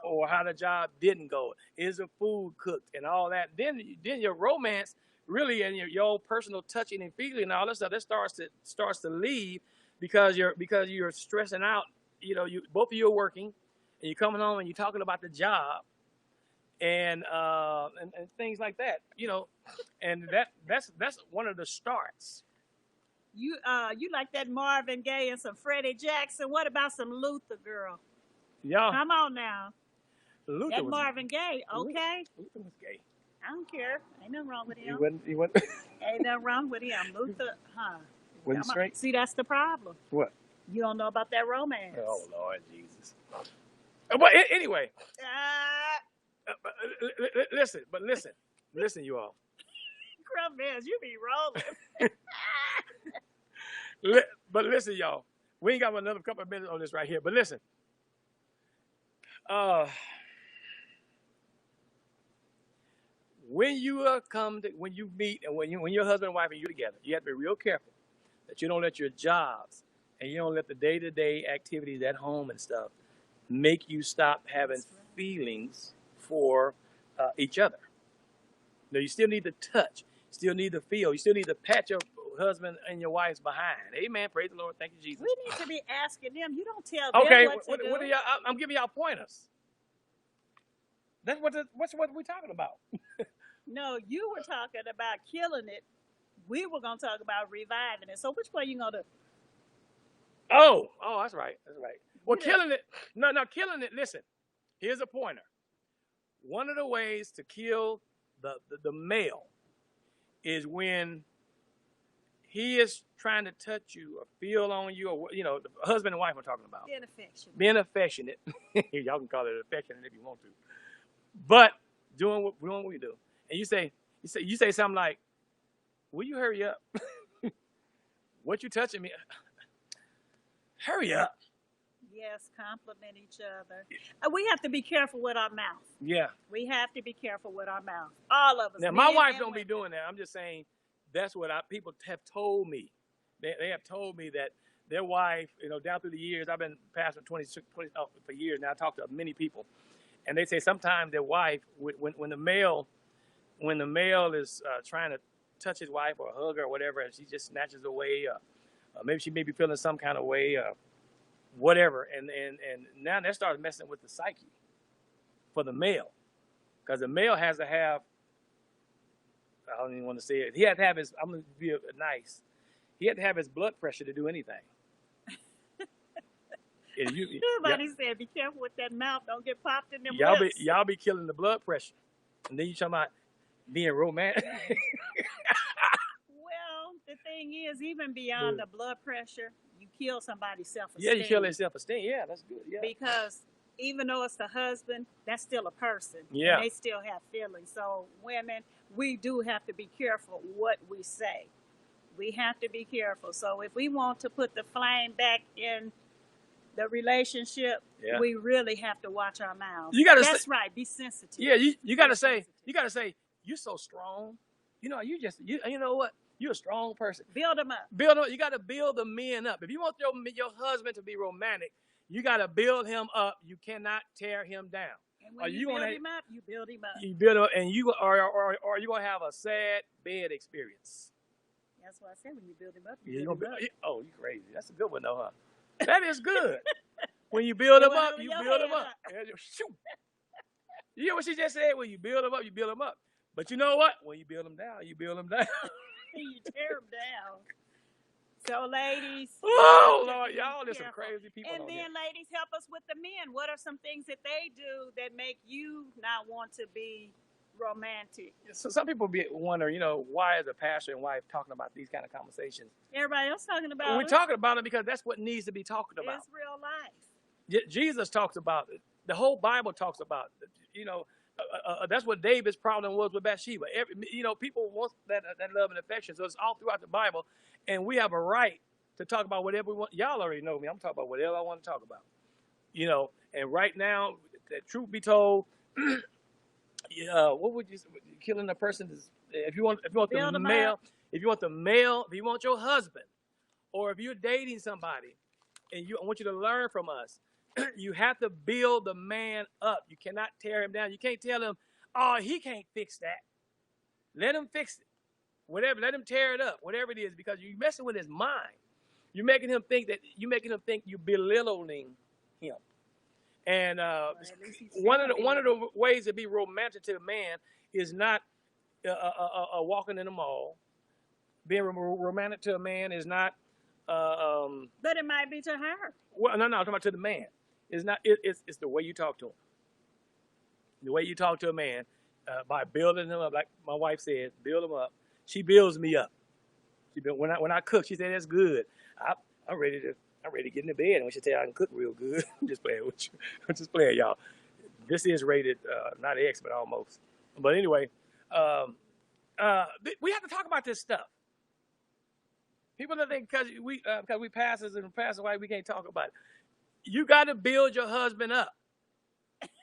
Speaker 1: or how the job didn't go. Is the food cooked and all that? Then your romance really, and your own personal touching and feeling and all that stuff, that starts to leave because you're stressing out. You both of you are working, and you're coming home and you're talking about the job and things like that. And that's one of the starts.
Speaker 2: You like that Marvin Gaye and some Freddie Jackson. What about some Luther, girl?
Speaker 1: Yeah.
Speaker 2: Come on now.
Speaker 1: Luther
Speaker 2: that
Speaker 1: was
Speaker 2: Marvin Gaye, okay?
Speaker 1: Luther was gay.
Speaker 2: I don't care. Ain't nothing wrong with him.
Speaker 1: He wasn't
Speaker 2: Ain't nothing wrong with him. Luther, huh?
Speaker 1: wasn't straight.
Speaker 2: See, that's the problem.
Speaker 1: What?
Speaker 2: You don't know about that romance.
Speaker 1: Oh Lord Jesus. But anyway. Listen, you all.
Speaker 2: Crumb Bears, you be rolling.
Speaker 1: But listen, y'all. We ain't got another couple of minutes on this right here. But listen. When you meet and when your husband and wife and you together, you have to be real careful that you don't let your jobs and you don't let the day-to-day activities at home and stuff make you stop having feelings for each other. Now, you still need to touch, you still need to feel, you still need to pat your husband and your wife's behind. Amen. Praise the Lord. Thank you, Jesus.
Speaker 2: We need to be asking them. You don't tell them
Speaker 1: okay,
Speaker 2: what to do.
Speaker 1: What are y'all? I'm giving y'all pointers. That's what we're talking about.
Speaker 2: No, you were talking about killing it. We were going to talk about reviving it. So which way you going to do?
Speaker 1: Oh, that's right. That's right. Well, killing it. No, killing it. Listen, here's a pointer. One of the ways to kill the male is when he is trying to touch you or feel on you, or the husband and wife I'm talking about. Being affectionate. Y'all can call it affectionate if you want to. But doing what we do. And you say something like, "Will you hurry up? What you touching me? Hurry up."
Speaker 2: Yes, compliment each other. We have to be careful with our mouth.
Speaker 1: Yeah.
Speaker 2: We have to be careful with our mouth. All of us.
Speaker 1: Now, my wife don't be doing that. I'm just saying that's what people have told me. They have told me that their wife, down through the years, I've been pastoring 20 for years now. I talked to many people. And they say sometimes their wife, when the male is trying to touch his wife or hug her or whatever, and she just snatches away, maybe she may be feeling some kind of way, whatever, and now that starts messing with the psyche for the male, because the male has to have, I don't even want to say it, he has to have his, I'm going to be nice, he had to have his blood pressure to do anything.
Speaker 2: Somebody said, be careful with that mouth. Don't get popped in them lips.
Speaker 1: Y'all be killing the blood pressure. And then you talking about being romantic.
Speaker 2: Well, the thing is, even beyond the blood pressure, you kill somebody's self-esteem.
Speaker 1: Yeah, you kill their self-esteem. Yeah, that's good. Yeah.
Speaker 2: Because even though it's the husband, that's still a person.
Speaker 1: Yeah.
Speaker 2: And they still have feelings. So women, we do have to be careful what we say. We have to be careful. So if we want to put the flame back in the relationship, we really have to watch our mouths. That's right. Be sensitive.
Speaker 1: Yeah, you gotta say, you're so strong. You know what? You're a strong person.
Speaker 2: Build them up.
Speaker 1: You gotta build the men up. If you want your husband to be romantic, you gotta build him up. You cannot tear him down.
Speaker 2: And when you build him up, you build him up.
Speaker 1: You build him up, and you are you gonna have a sad bed experience.
Speaker 2: That's what I said. When you build him up, you build him up.
Speaker 1: Oh, you crazy. That's a good one though, huh? That is good. When you build them up, you build them up. Shoot. You hear what she just said? When you build them up, you build them up. But you know what? When you build them down, you build them down.
Speaker 2: You tear them down. So, ladies.
Speaker 1: Oh, Lord. Y'all are some crazy people.
Speaker 2: And then, ladies, help us with the men. What are some things that they do that make you not want to be romantic?
Speaker 1: So some people wonder, why is a pastor and wife talking about these kind of conversations?
Speaker 2: Everybody else talking about
Speaker 1: We're talking about it because that's what needs to be talked about.
Speaker 2: It's real life.
Speaker 1: Jesus talks about it. The whole Bible talks about it. That's what David's problem was with Bathsheba. People want that love and affection. So it's all throughout the Bible. And we have a right to talk about whatever we want. Y'all already know me. I'm talking about whatever I want to talk about. And right now, truth be told, what would you killing a person is if you want the male, if you want your husband, or if you're dating somebody, and I want you to learn from us, you have to build the man up. You cannot tear him down. You can't tell him, oh, he can't fix that. Let him fix it. Whatever, let him tear it up, whatever it is, because you're messing with his mind. You're making him think you're belittling him. And
Speaker 2: Well, at least he's
Speaker 1: one of
Speaker 2: saying
Speaker 1: the ways to be romantic to a man is not walking in the mall. Being romantic to a man is not.
Speaker 2: But it might be to her.
Speaker 1: Well, no, I'm talking about to the man. It's not. It's the way you talk to him. The way you talk to a man by building him up, like my wife said, build him up. She builds me up. When I cook, she said that's good. I'm ready to get in the bed, and when she tell you I can cook real good, I'm just playing with you. I'm just playing, y'all. This is rated not X, but almost. But anyway, we have to talk about this stuff. People don't think because we pastors and pastor wife, we can't talk about it. You got to build your husband up.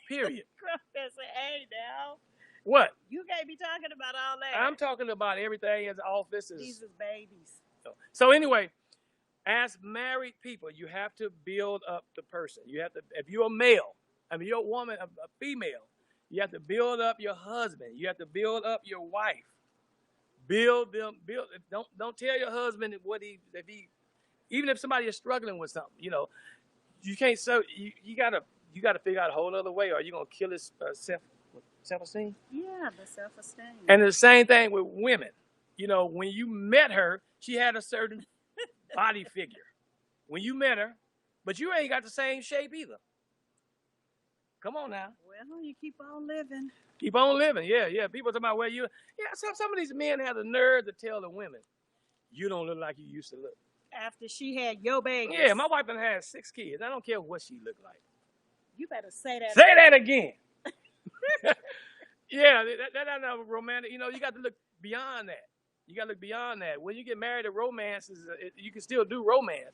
Speaker 1: Period.
Speaker 2: Hey, now.
Speaker 1: What?
Speaker 2: You can't be talking about all that.
Speaker 1: I'm talking about everything as offices.
Speaker 2: These is babies.
Speaker 1: So anyway, as married people, you have to build up the person. You have to, if you're a male, you're a woman, a female, you have to build up your husband. You have to build up your wife. Build them. Don't tell your husband even if somebody is struggling with something, you can't. So you gotta figure out a whole other way, or you're gonna kill his self-esteem.
Speaker 2: Yeah, the self-esteem.
Speaker 1: And the same thing with women. When you met her, she had a certain body figure. When you met her, but you ain't got the same shape either. Come on now.
Speaker 2: Well, you keep on living.
Speaker 1: Keep on living. Yeah. People talking about some of these men have the nerve to tell the women, you don't look like you used to look.
Speaker 2: After she had your baby.
Speaker 1: Yeah, my wife done had 6 kids. I don't care what she looked like.
Speaker 2: You better say that.
Speaker 1: Say that again. Yeah, that's not romantic. You got to look beyond that. You got to look beyond that. When you get married, the romance you can still do romance,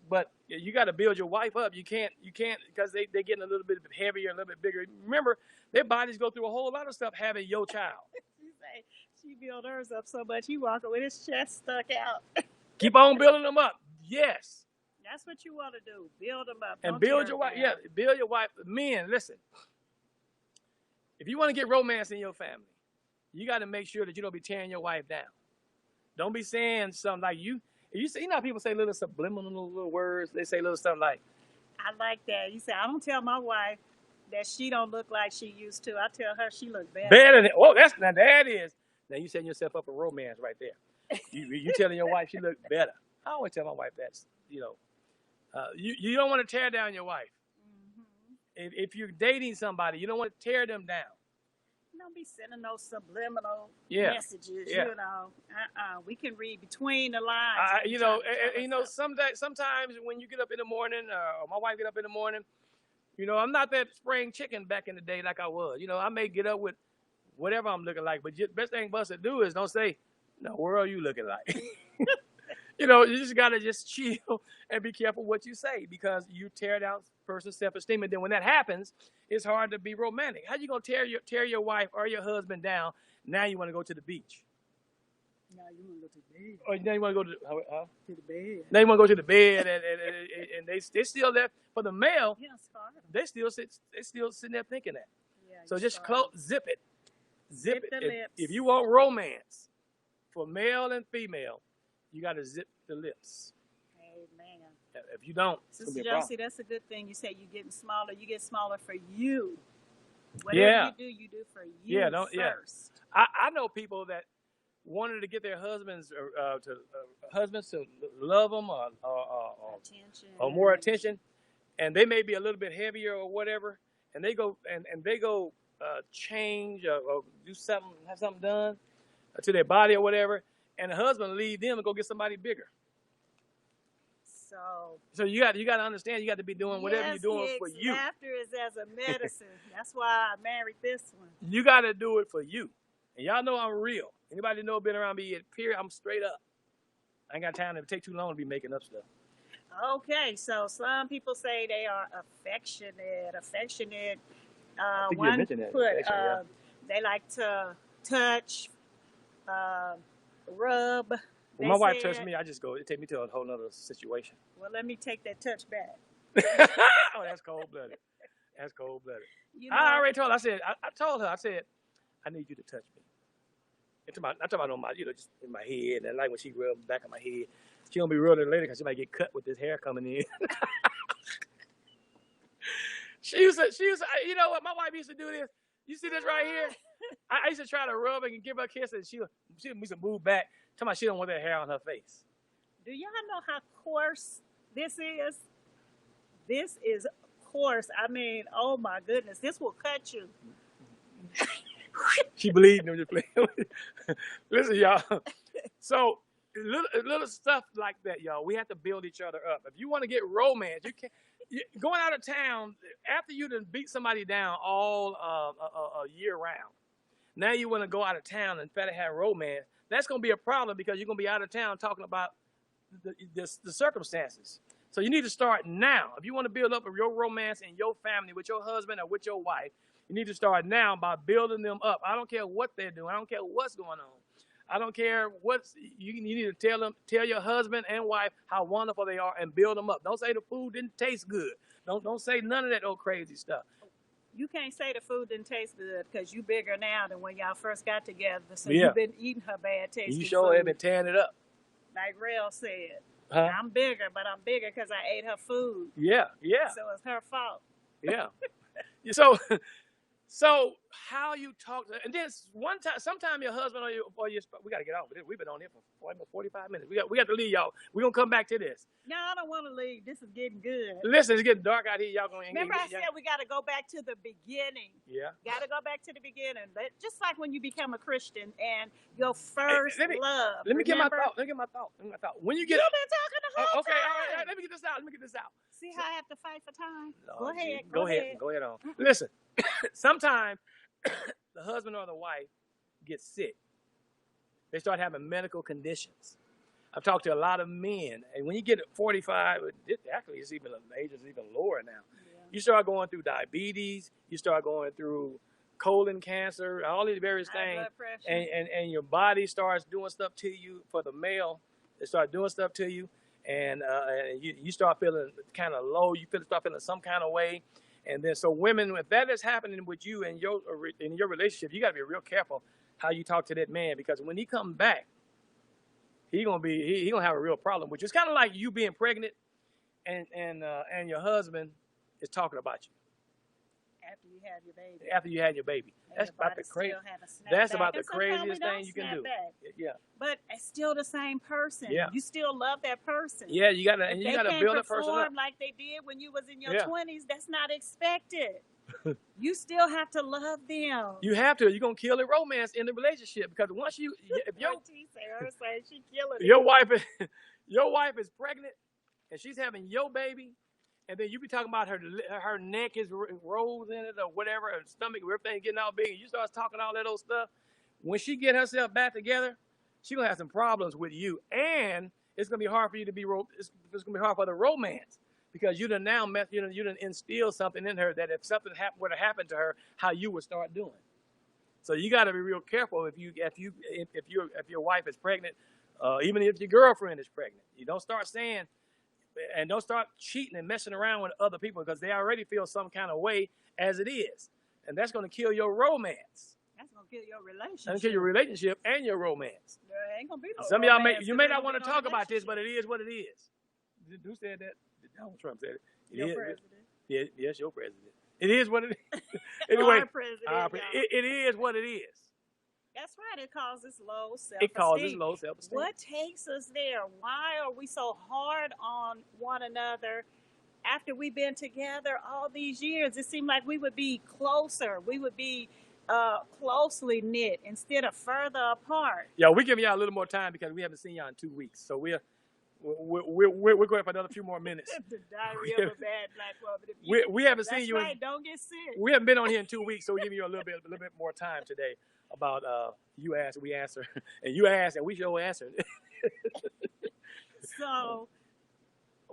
Speaker 1: but you got to build your wife up. You can't because they're getting a little bit heavier, a little bit bigger. Remember, their bodies go through a whole lot of stuff having your child.
Speaker 2: She built hers up so much he walking with his chest stuck out.
Speaker 1: Keep on building them up. Yes.
Speaker 2: That's what you want to do. Build them up.
Speaker 1: And build your wife. Yeah, build your wife. Men, listen. If you want to get romance in your family, you got to make sure that you don't be tearing your wife down. Don't be saying something like you see how people say little subliminal little words. They say little stuff like,
Speaker 2: I like that. You say, I don't tell my wife that she don't look like she used to. I tell her she look better.
Speaker 1: Better than, that is. Now you setting yourself up for romance right there. You telling your wife she look better. I always tell my wife that's, you don't want to tear down your wife. Mm-hmm. If you're dating somebody, you don't want to tear them down.
Speaker 2: Don't be sending those subliminal messages.
Speaker 1: Yeah.
Speaker 2: We can read between the lines.
Speaker 1: Sometimes when you get up in the morning, or my wife get up in the morning, I'm not that spring chicken back in the day like I was. I may get up with whatever I'm looking like, but the best thing for us to do is don't say, "No, where are you looking like?" You just gotta just chill and be careful what you say, because you tear down person's self-esteem, and then when that happens, it's hard to be romantic. How you gonna tear your wife or your husband down? Now you want to go to the beach.
Speaker 2: Now you want to go to the bed.
Speaker 1: Or now you want to go
Speaker 2: to the bed.
Speaker 1: Now you want to go to the bed, and they still there for the male.
Speaker 2: Yeah,
Speaker 1: they still sitting there thinking that.
Speaker 2: Yeah,
Speaker 1: so just zip it.
Speaker 2: Zip the lips.
Speaker 1: If you want romance for male and female, you got to zip the lips.
Speaker 2: Amen.
Speaker 1: If you don't,
Speaker 2: Sister Josie, that's a good thing. You say you're getting smaller. You get smaller for you. Whatever you do for you first.
Speaker 1: Yeah. I know people that wanted to get their husbands to love them or more attention, and they may be a little bit heavier or whatever, and they go change or do something, have something done to their body or whatever, and the husband leave them and go get somebody bigger. So you got to understand, you got to be doing whatever you're doing for you.
Speaker 2: Laughter is as a medicine. That's why I married this one.
Speaker 1: You got to do it for you. And y'all know I'm real. Anybody know been around me, period, I'm straight up. I ain't got time to take too long to be making up stuff.
Speaker 2: Okay, so some people say they are affectionate.
Speaker 1: I think you mentioned that.
Speaker 2: They like to touch, rub.
Speaker 1: When my wife touched me, I just go, it take me to a whole other situation.
Speaker 2: Well, let me take that touch back.
Speaker 1: Oh, that's cold-blooded. That's cold-blooded. I already told her, I told her, I said, I need you to touch me. I'm talking about on my, just in my head. And like when she rubs the back of my head, she don't be rubbing it later because she might get cut with this hair coming in. You know what? My wife used to do this. You see this right here? I used to try to rub it and give her a kiss, and she used to move back. Tell me she don't want that hair on her face.
Speaker 2: Do y'all know how coarse this is? This is coarse. I mean, oh my goodness, this will cut you.
Speaker 1: She bleeding. I'm just playing. Listen, y'all. So little stuff like that, y'all. We have to build each other up. If you want to get romance, you can't. Going out of town after you done beat somebody down all a year round. Now you want to go out of town and try to have romance. That's going to be a problem because you're going to be out of town talking about the circumstances. So you need to start now. If you want to build up your romance in your family with your husband or with your wife, you need to start now by building them up. I don't care what they're doing. I don't care what's going on. I don't care you need to tell your husband and wife how wonderful they are and build them up. Don't say the food didn't taste good. Don't say none of that old crazy stuff.
Speaker 2: You can't say the food didn't taste good because you bigger now than when y'all first got together. So
Speaker 1: Yeah.
Speaker 2: you've been eating her bad tasting
Speaker 1: You sure
Speaker 2: food.
Speaker 1: have been tearing it up.
Speaker 2: Like Rail said.
Speaker 1: Huh?
Speaker 2: I'm bigger, but I'm bigger because I ate her food.
Speaker 1: Yeah.
Speaker 2: So it's her fault.
Speaker 1: Yeah. So how you talk to, and then sometime your husband or your we got to get off of this. We've been on here for almost 45 minutes. We got to leave, y'all. We're going to come back to this.
Speaker 2: No, I don't want to leave. This is getting good.
Speaker 1: Listen, it's getting dark out here. Y'all going to
Speaker 2: Remember I said we got to go back to the beginning.
Speaker 1: Yeah.
Speaker 2: Got to go back to the beginning. Just like when you become a Christian and your first love.
Speaker 1: Let me get my
Speaker 2: remember?
Speaker 1: thought. Let me get my thought. When you get
Speaker 2: You've
Speaker 1: up.
Speaker 2: been talking the whole
Speaker 1: Okay,
Speaker 2: time.
Speaker 1: all right. Let me get this out.
Speaker 2: See how I have to fight for time?
Speaker 1: Lord,
Speaker 2: Go ahead.
Speaker 1: Go ahead on. Listen, sometimes the husband or the wife gets sick. They start having medical conditions. I've talked to a lot of men, and when you get 45, actually the age is even lower now.
Speaker 2: Yeah.
Speaker 1: You start going through diabetes. You start going through colon cancer, all these various
Speaker 2: High
Speaker 1: things,
Speaker 2: blood pressure.
Speaker 1: and your body starts doing stuff to you. For the male, they start doing stuff to you, and you start feeling kind of low. You start feeling some kind of way. And then, so women, if that is happening with you in your relationship, you got to be real careful how you talk to that man, because when he comes back, he gonna have a real problem with you. It's kind of like you being pregnant, and your husband is talking about you
Speaker 2: After you have your baby.
Speaker 1: after you had your baby.
Speaker 2: And
Speaker 1: That's
Speaker 2: your
Speaker 1: about the
Speaker 2: body
Speaker 1: crazy.
Speaker 2: still have a snap
Speaker 1: That's
Speaker 2: back.
Speaker 1: about the
Speaker 2: And sometimes we
Speaker 1: craziest
Speaker 2: don't
Speaker 1: thing you can
Speaker 2: snap
Speaker 1: do.
Speaker 2: back.
Speaker 1: Yeah,
Speaker 2: But it's still the same person.
Speaker 1: Yeah.
Speaker 2: You still love that person.
Speaker 1: yeah. You gotta
Speaker 2: If
Speaker 1: you
Speaker 2: they
Speaker 1: gotta
Speaker 2: can't
Speaker 1: build a person up.
Speaker 2: perform like they did when you was in your
Speaker 1: Yeah.
Speaker 2: 20s, that's not expected. You still have to love them.
Speaker 1: You have to. You're gonna kill the romance in the relationship, because once if your
Speaker 2: What she say, her say she killing it.
Speaker 1: your wife is pregnant and she's having your baby, and then you be talking about her neck is rolls in it or whatever, her stomach, everything getting all big, and you start talking all that old stuff. When she get herself back together, she gonna have some problems with you, and it's gonna be hard for you to be. It's gonna be hard for the romance, because you done instill something in her that if something were to happen to her, how you would start doing. So you got to be real careful if your wife is pregnant, even if your girlfriend is pregnant. You don't start saying, and don't start cheating and messing around with other people, because they already feel some kind of way as it is, and that's going to kill your romance.
Speaker 2: That's gonna kill your relationship.
Speaker 1: That's going to kill your relationship and your romance.
Speaker 2: There ain't gonna be no
Speaker 1: Some of y'all
Speaker 2: romance
Speaker 1: may
Speaker 2: if
Speaker 1: not
Speaker 2: ain't
Speaker 1: want to
Speaker 2: no
Speaker 1: talk about this,
Speaker 2: relationship.
Speaker 1: but it is what it is. Who said that? Donald Trump said it.
Speaker 2: Your
Speaker 1: It is.
Speaker 2: president.
Speaker 1: Yes, your president. It is what it is. Anyway,
Speaker 2: Our president. y'all.
Speaker 1: it is what it is.
Speaker 2: That's right. It causes low self-esteem.
Speaker 1: It causes low self-esteem.
Speaker 2: What takes us there? Why are we so hard on one another after we've been together all these years? It seemed like we would be closer. We would be closely knit instead of further apart.
Speaker 1: Yeah, we're giving y'all a little more time because we haven't seen y'all in 2 weeks. So we're going for another few more minutes.
Speaker 2: The diary of a bad black woman.
Speaker 1: We haven't
Speaker 2: That's
Speaker 1: seen you.
Speaker 2: right. Don't get sick.
Speaker 1: We haven't been on here in 2 weeks, so we're giving you a little bit more time today about you asked, we answer, and you asked, and we sure answered.
Speaker 2: So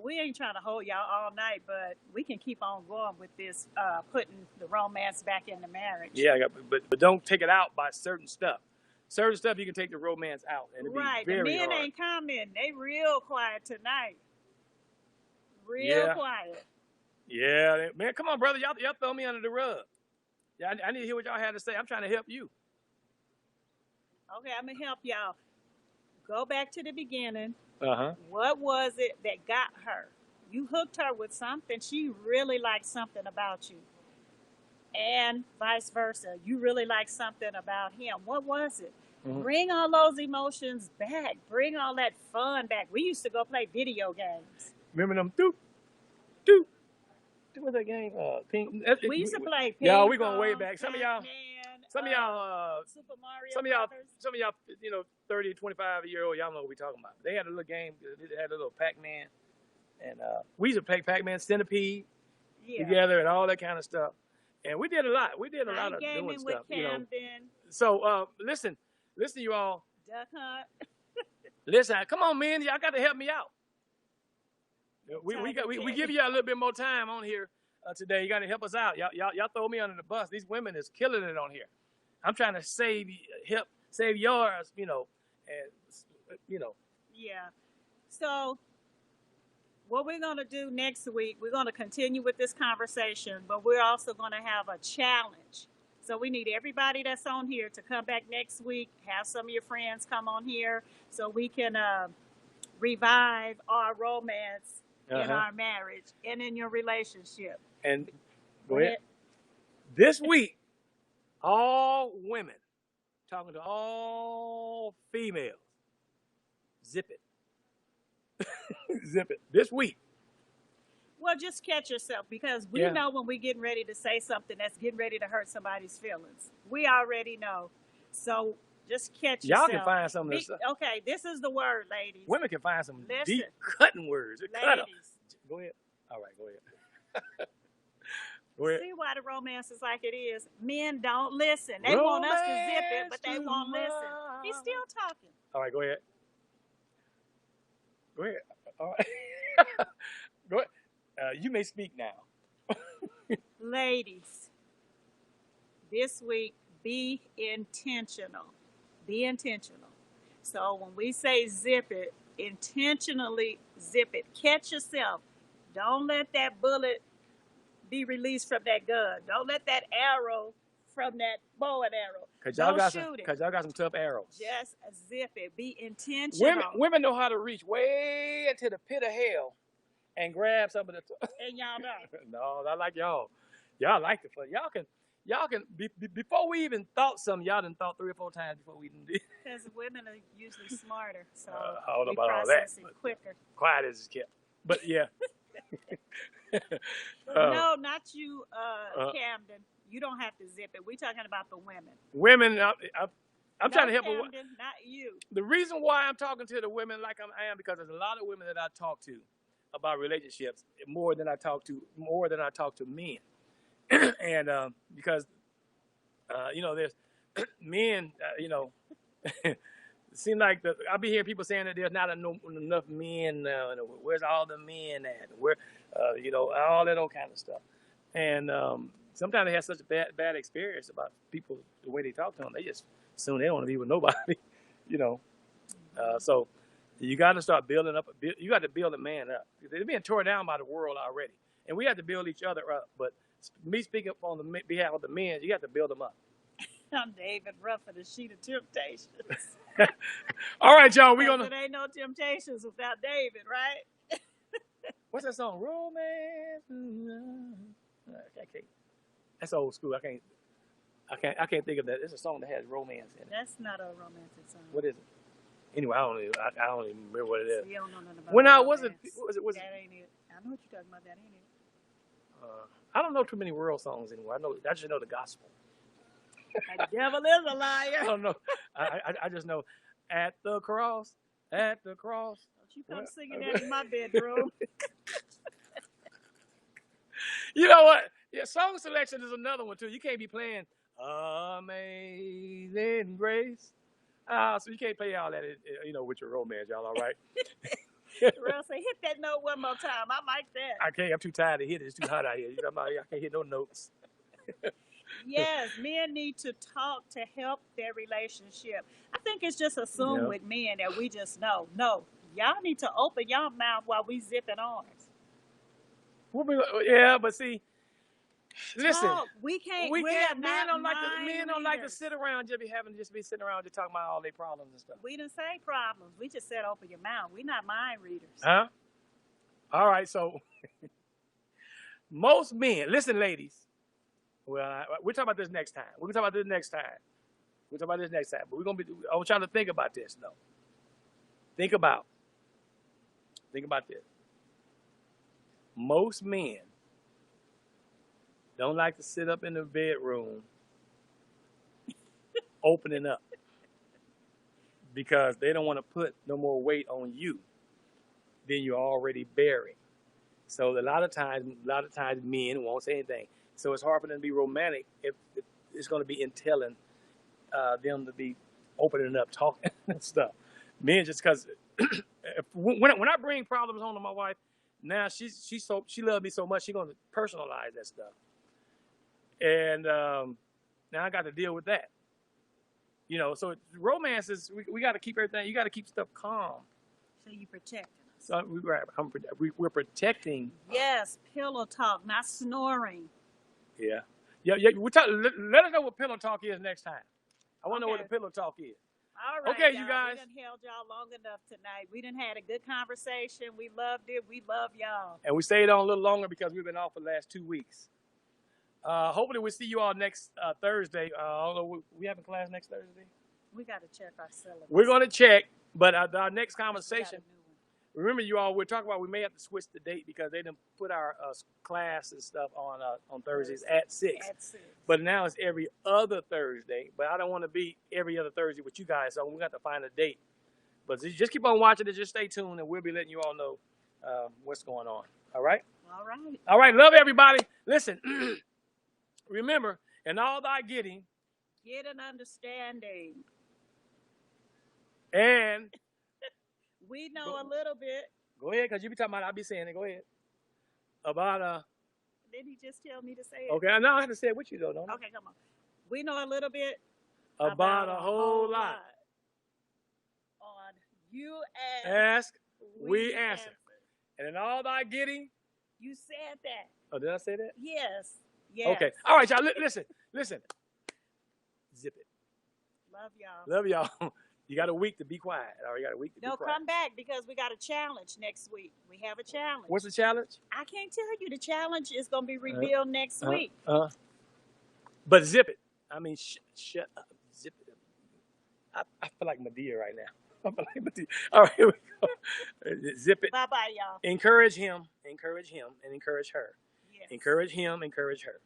Speaker 2: we ain't trying to hold y'all all night, but we can keep on going with this, putting the romance back into marriage.
Speaker 1: Yeah, but don't take it out by certain stuff. Certain stuff you can take the romance out, and it'd be
Speaker 2: Right.
Speaker 1: very
Speaker 2: The men
Speaker 1: hard.
Speaker 2: ain't commenting. They real quiet tonight. Real
Speaker 1: Yeah.
Speaker 2: quiet.
Speaker 1: Yeah, man, come on, brother, y'all throw me under the rug. Yeah, I need to hear what y'all had to say. I'm trying to help you.
Speaker 2: Okay, I'm gonna help y'all. Go back to the beginning.
Speaker 1: Uh-huh.
Speaker 2: What was it that got her? You hooked her with something. She really liked something about you. And vice versa. You really liked something about him. What was it?
Speaker 1: Mhm.
Speaker 2: Bring all those emotions back. Bring all that fun back. We used to go play video games.
Speaker 1: Remember them? Doop, doop. What's that game? Ping.
Speaker 2: We used to play ping
Speaker 1: Y'all, we going way
Speaker 2: pong,
Speaker 1: back.
Speaker 2: Pac-Man,
Speaker 1: Some of y'all,
Speaker 2: Super Mario
Speaker 1: some of y'all,
Speaker 2: Brothers.
Speaker 1: some of y'all, 30, 25-year-old, y'all know what we talking about. They had a little game. They had a little Pac-Man, and we used to play Pac-Man, Centipede
Speaker 2: Yeah.
Speaker 1: together, and all that kind of stuff. And we did a lot. We did a lot
Speaker 2: Night
Speaker 1: of doing
Speaker 2: gaming
Speaker 1: stuff.
Speaker 2: with Camden.
Speaker 1: So listen, you all.
Speaker 2: Duck hunt.
Speaker 1: Listen, come on, man. Y'all got to help me out. We give y'all a little bit more time on here today. You got to help us out. Y'all throw me under the bus. These women is killing it on here. I'm trying to save yours, and
Speaker 2: Yeah. So what we're going to do next week, we're going to continue with this conversation, but we're also going to have a challenge. So we need everybody that's on here to come back next week, have some of your friends come on here so we can revive our romance in our marriage and in your relationship.
Speaker 1: And go ahead. This week, all women, talking to all females, zip it. Zip it. This week.
Speaker 2: Well, just catch yourself because we know when we're getting ready to say something that's getting ready to hurt somebody's feelings. We already know. So just catch yourself.
Speaker 1: Y'all can find some of this stuff.
Speaker 2: Okay, this is the word, ladies.
Speaker 1: Women can find some
Speaker 2: Listen.
Speaker 1: deep cutting words. Cut 'em.
Speaker 2: Ladies.
Speaker 1: Go ahead. All right, go ahead. Go ahead.
Speaker 2: See why the romance is like it is. Men don't listen. They want us to zip it, but they won't listen. He's still talking.
Speaker 1: All right, go ahead. Go ahead. All right. Go ahead. You may speak now.
Speaker 2: Ladies, this week, be intentional. Be intentional. So when we say zip it, intentionally zip it. Catch yourself. Don't let that bullet be released from that gun. Don't let that arrow from that bow and arrow.
Speaker 1: Cause y'all
Speaker 2: Don't
Speaker 1: got some tough arrows.
Speaker 2: Just zip it. Be intentional.
Speaker 1: Women know how to reach way into the pit of hell and grab some of the.
Speaker 2: And y'all don't.
Speaker 1: No, not like y'all. Y'all like the fun. Y'all can. Before we even thought something, y'all done thought 3 or 4 times before we even did.
Speaker 2: Because women are usually smarter, so
Speaker 1: I don't know
Speaker 2: we
Speaker 1: about all
Speaker 2: process
Speaker 1: that,
Speaker 2: it quicker.
Speaker 1: Quiet as it's kept. But yeah.
Speaker 2: No, not you, Camden. You don't have to zip it. We're talking about the women.
Speaker 1: Women, I'm trying to help.
Speaker 2: Camden, not you.
Speaker 1: The reason why I'm talking to the women like I am because there's a lot of women that I talk to about relationships more than I talk to men, and because there's men, it seems like I be hearing people saying that there's not enough men. Where's all the men at? Where, all that old kind of stuff, and sometimes they have such a bad experience about people the way they talk to them. They just assume they don't want to be with nobody, So you got to start building up. You got to build a man up. They're being torn down by the world already, and we have to build each other up. But me speaking on the behalf of the men, you got to build them up.
Speaker 2: I'm David Ruffin, the Sheet of Temptations.
Speaker 1: All right, y'all. We're gonna.
Speaker 2: There ain't no temptations without David, right?
Speaker 1: What's that song? Romance. I can't. That's old school. I can't think of that. It's a song that has romance in it.
Speaker 2: That's not a romantic song.
Speaker 1: What is it? Anyway, I don't even remember what it is.
Speaker 2: You don't know nothing about
Speaker 1: When I
Speaker 2: romance.
Speaker 1: was it?
Speaker 2: That ain't it. I know what you're talking about. That ain't it.
Speaker 1: I don't know too many world songs anymore. I just know the gospel.
Speaker 2: The devil is a
Speaker 1: I
Speaker 2: liar.
Speaker 1: don't know. I just know at the cross.
Speaker 2: Don't you come singing that in my bedroom.
Speaker 1: You know what? Yeah, song selection is another one too. You can't be playing Amazing Grace. So you can't play all that, with your romance, y'all. All right.
Speaker 2: Russ, say hit that note one more time. I like that.
Speaker 1: I can't. I'm too tired to hit it. It's too hot out here. I can't hit no notes.
Speaker 2: Yes, men need to talk to help their relationship. I think it's just assumed with men that we just know. No, y'all need to open y'all mouth while we zipping ours.
Speaker 1: Yeah, but see, Listen,
Speaker 2: Talk. We can't.
Speaker 1: we
Speaker 2: We
Speaker 1: can't.
Speaker 2: are
Speaker 1: Men
Speaker 2: not
Speaker 1: don't like to.
Speaker 2: mind
Speaker 1: Men don't like to
Speaker 2: readers.
Speaker 1: sit around just be sitting around just talking about all their problems and stuff.
Speaker 2: We didn't say problems. We just said open your mouth. We not mind readers.
Speaker 1: Huh? All right. So most men, listen, ladies. Well, we'll talk about this next time. We'll talk about this next time. We'll talk about this next time. But we're gonna be. I'm trying to think about this though. Think about this. Most men don't like to sit up in the bedroom opening up because they don't want to put no more weight on you than you're already bearing. So a lot of times men won't say anything. So it's hard for them to be romantic if it's going to be entailing them to be opening up, talking and stuff. Men just because when I bring problems home to my wife, now she loves me so much she's going to personalize that stuff. And now I got to deal with that. You know, so romance is, we got to keep everything, you got to keep stuff calm.
Speaker 2: So you protecting us.
Speaker 1: So we're protecting.
Speaker 2: Yes, pillow talk, not snoring.
Speaker 1: Yeah. Yeah. Let us know what pillow talk is next time. I want to know what the pillow talk is.
Speaker 2: All right,
Speaker 1: Okay,
Speaker 2: y'all.
Speaker 1: you guys.
Speaker 2: We done held y'all long enough tonight. We done had a good conversation. We loved it. We love y'all.
Speaker 1: And we stayed on a little longer because we've been off for the last 2 weeks. Hopefully we'll see you all next Thursday. I don't know, we having class next Thursday?
Speaker 2: We got to check our syllabus.
Speaker 1: We're going to check, but our next
Speaker 2: We got a
Speaker 1: conversation,
Speaker 2: new one.
Speaker 1: remember you all, we're talking about we may have to switch the date because they didn't put our class and stuff on Thursdays at 6.
Speaker 2: At 6.
Speaker 1: But now it's every other Thursday. But I don't want to be every other Thursday with you guys, so we got to find a date. But just keep on watching it. Just stay tuned, and we'll be letting you all know what's going on. All right?
Speaker 2: All right.
Speaker 1: All right. Love everybody. Listen, remember, in all thy getting,
Speaker 2: Get an understanding.
Speaker 1: and
Speaker 2: We know a little bit.
Speaker 1: go ahead, because you be talking about, I'll be saying it. Go ahead. About,
Speaker 2: Did he just tell me to say it?
Speaker 1: okay, now I have to say it with you, though, don't I?
Speaker 2: Okay, come on. We know a little bit
Speaker 1: About a whole lot.
Speaker 2: On you ask,
Speaker 1: Ask, we answer. And in all thy getting,
Speaker 2: You said that.
Speaker 1: oh, did I say that?
Speaker 2: Yes. Yes.
Speaker 1: Okay. All right, y'all. Listen. Zip it.
Speaker 2: Love y'all.
Speaker 1: Love y'all. You got a week to be quiet. All right, you got a week to be
Speaker 2: No,
Speaker 1: quiet.
Speaker 2: come back because we got a challenge next week. We have a challenge.
Speaker 1: What's the challenge?
Speaker 2: I can't tell you. The challenge is going to be revealed next week.
Speaker 1: But zip it. I mean, shut up. Zip it. I feel like Medea right now. I feel like Medea. All right, here we go. Zip it.
Speaker 2: Bye-bye, y'all.
Speaker 1: Encourage him, and encourage her.
Speaker 2: Yes.
Speaker 1: Encourage him, encourage her.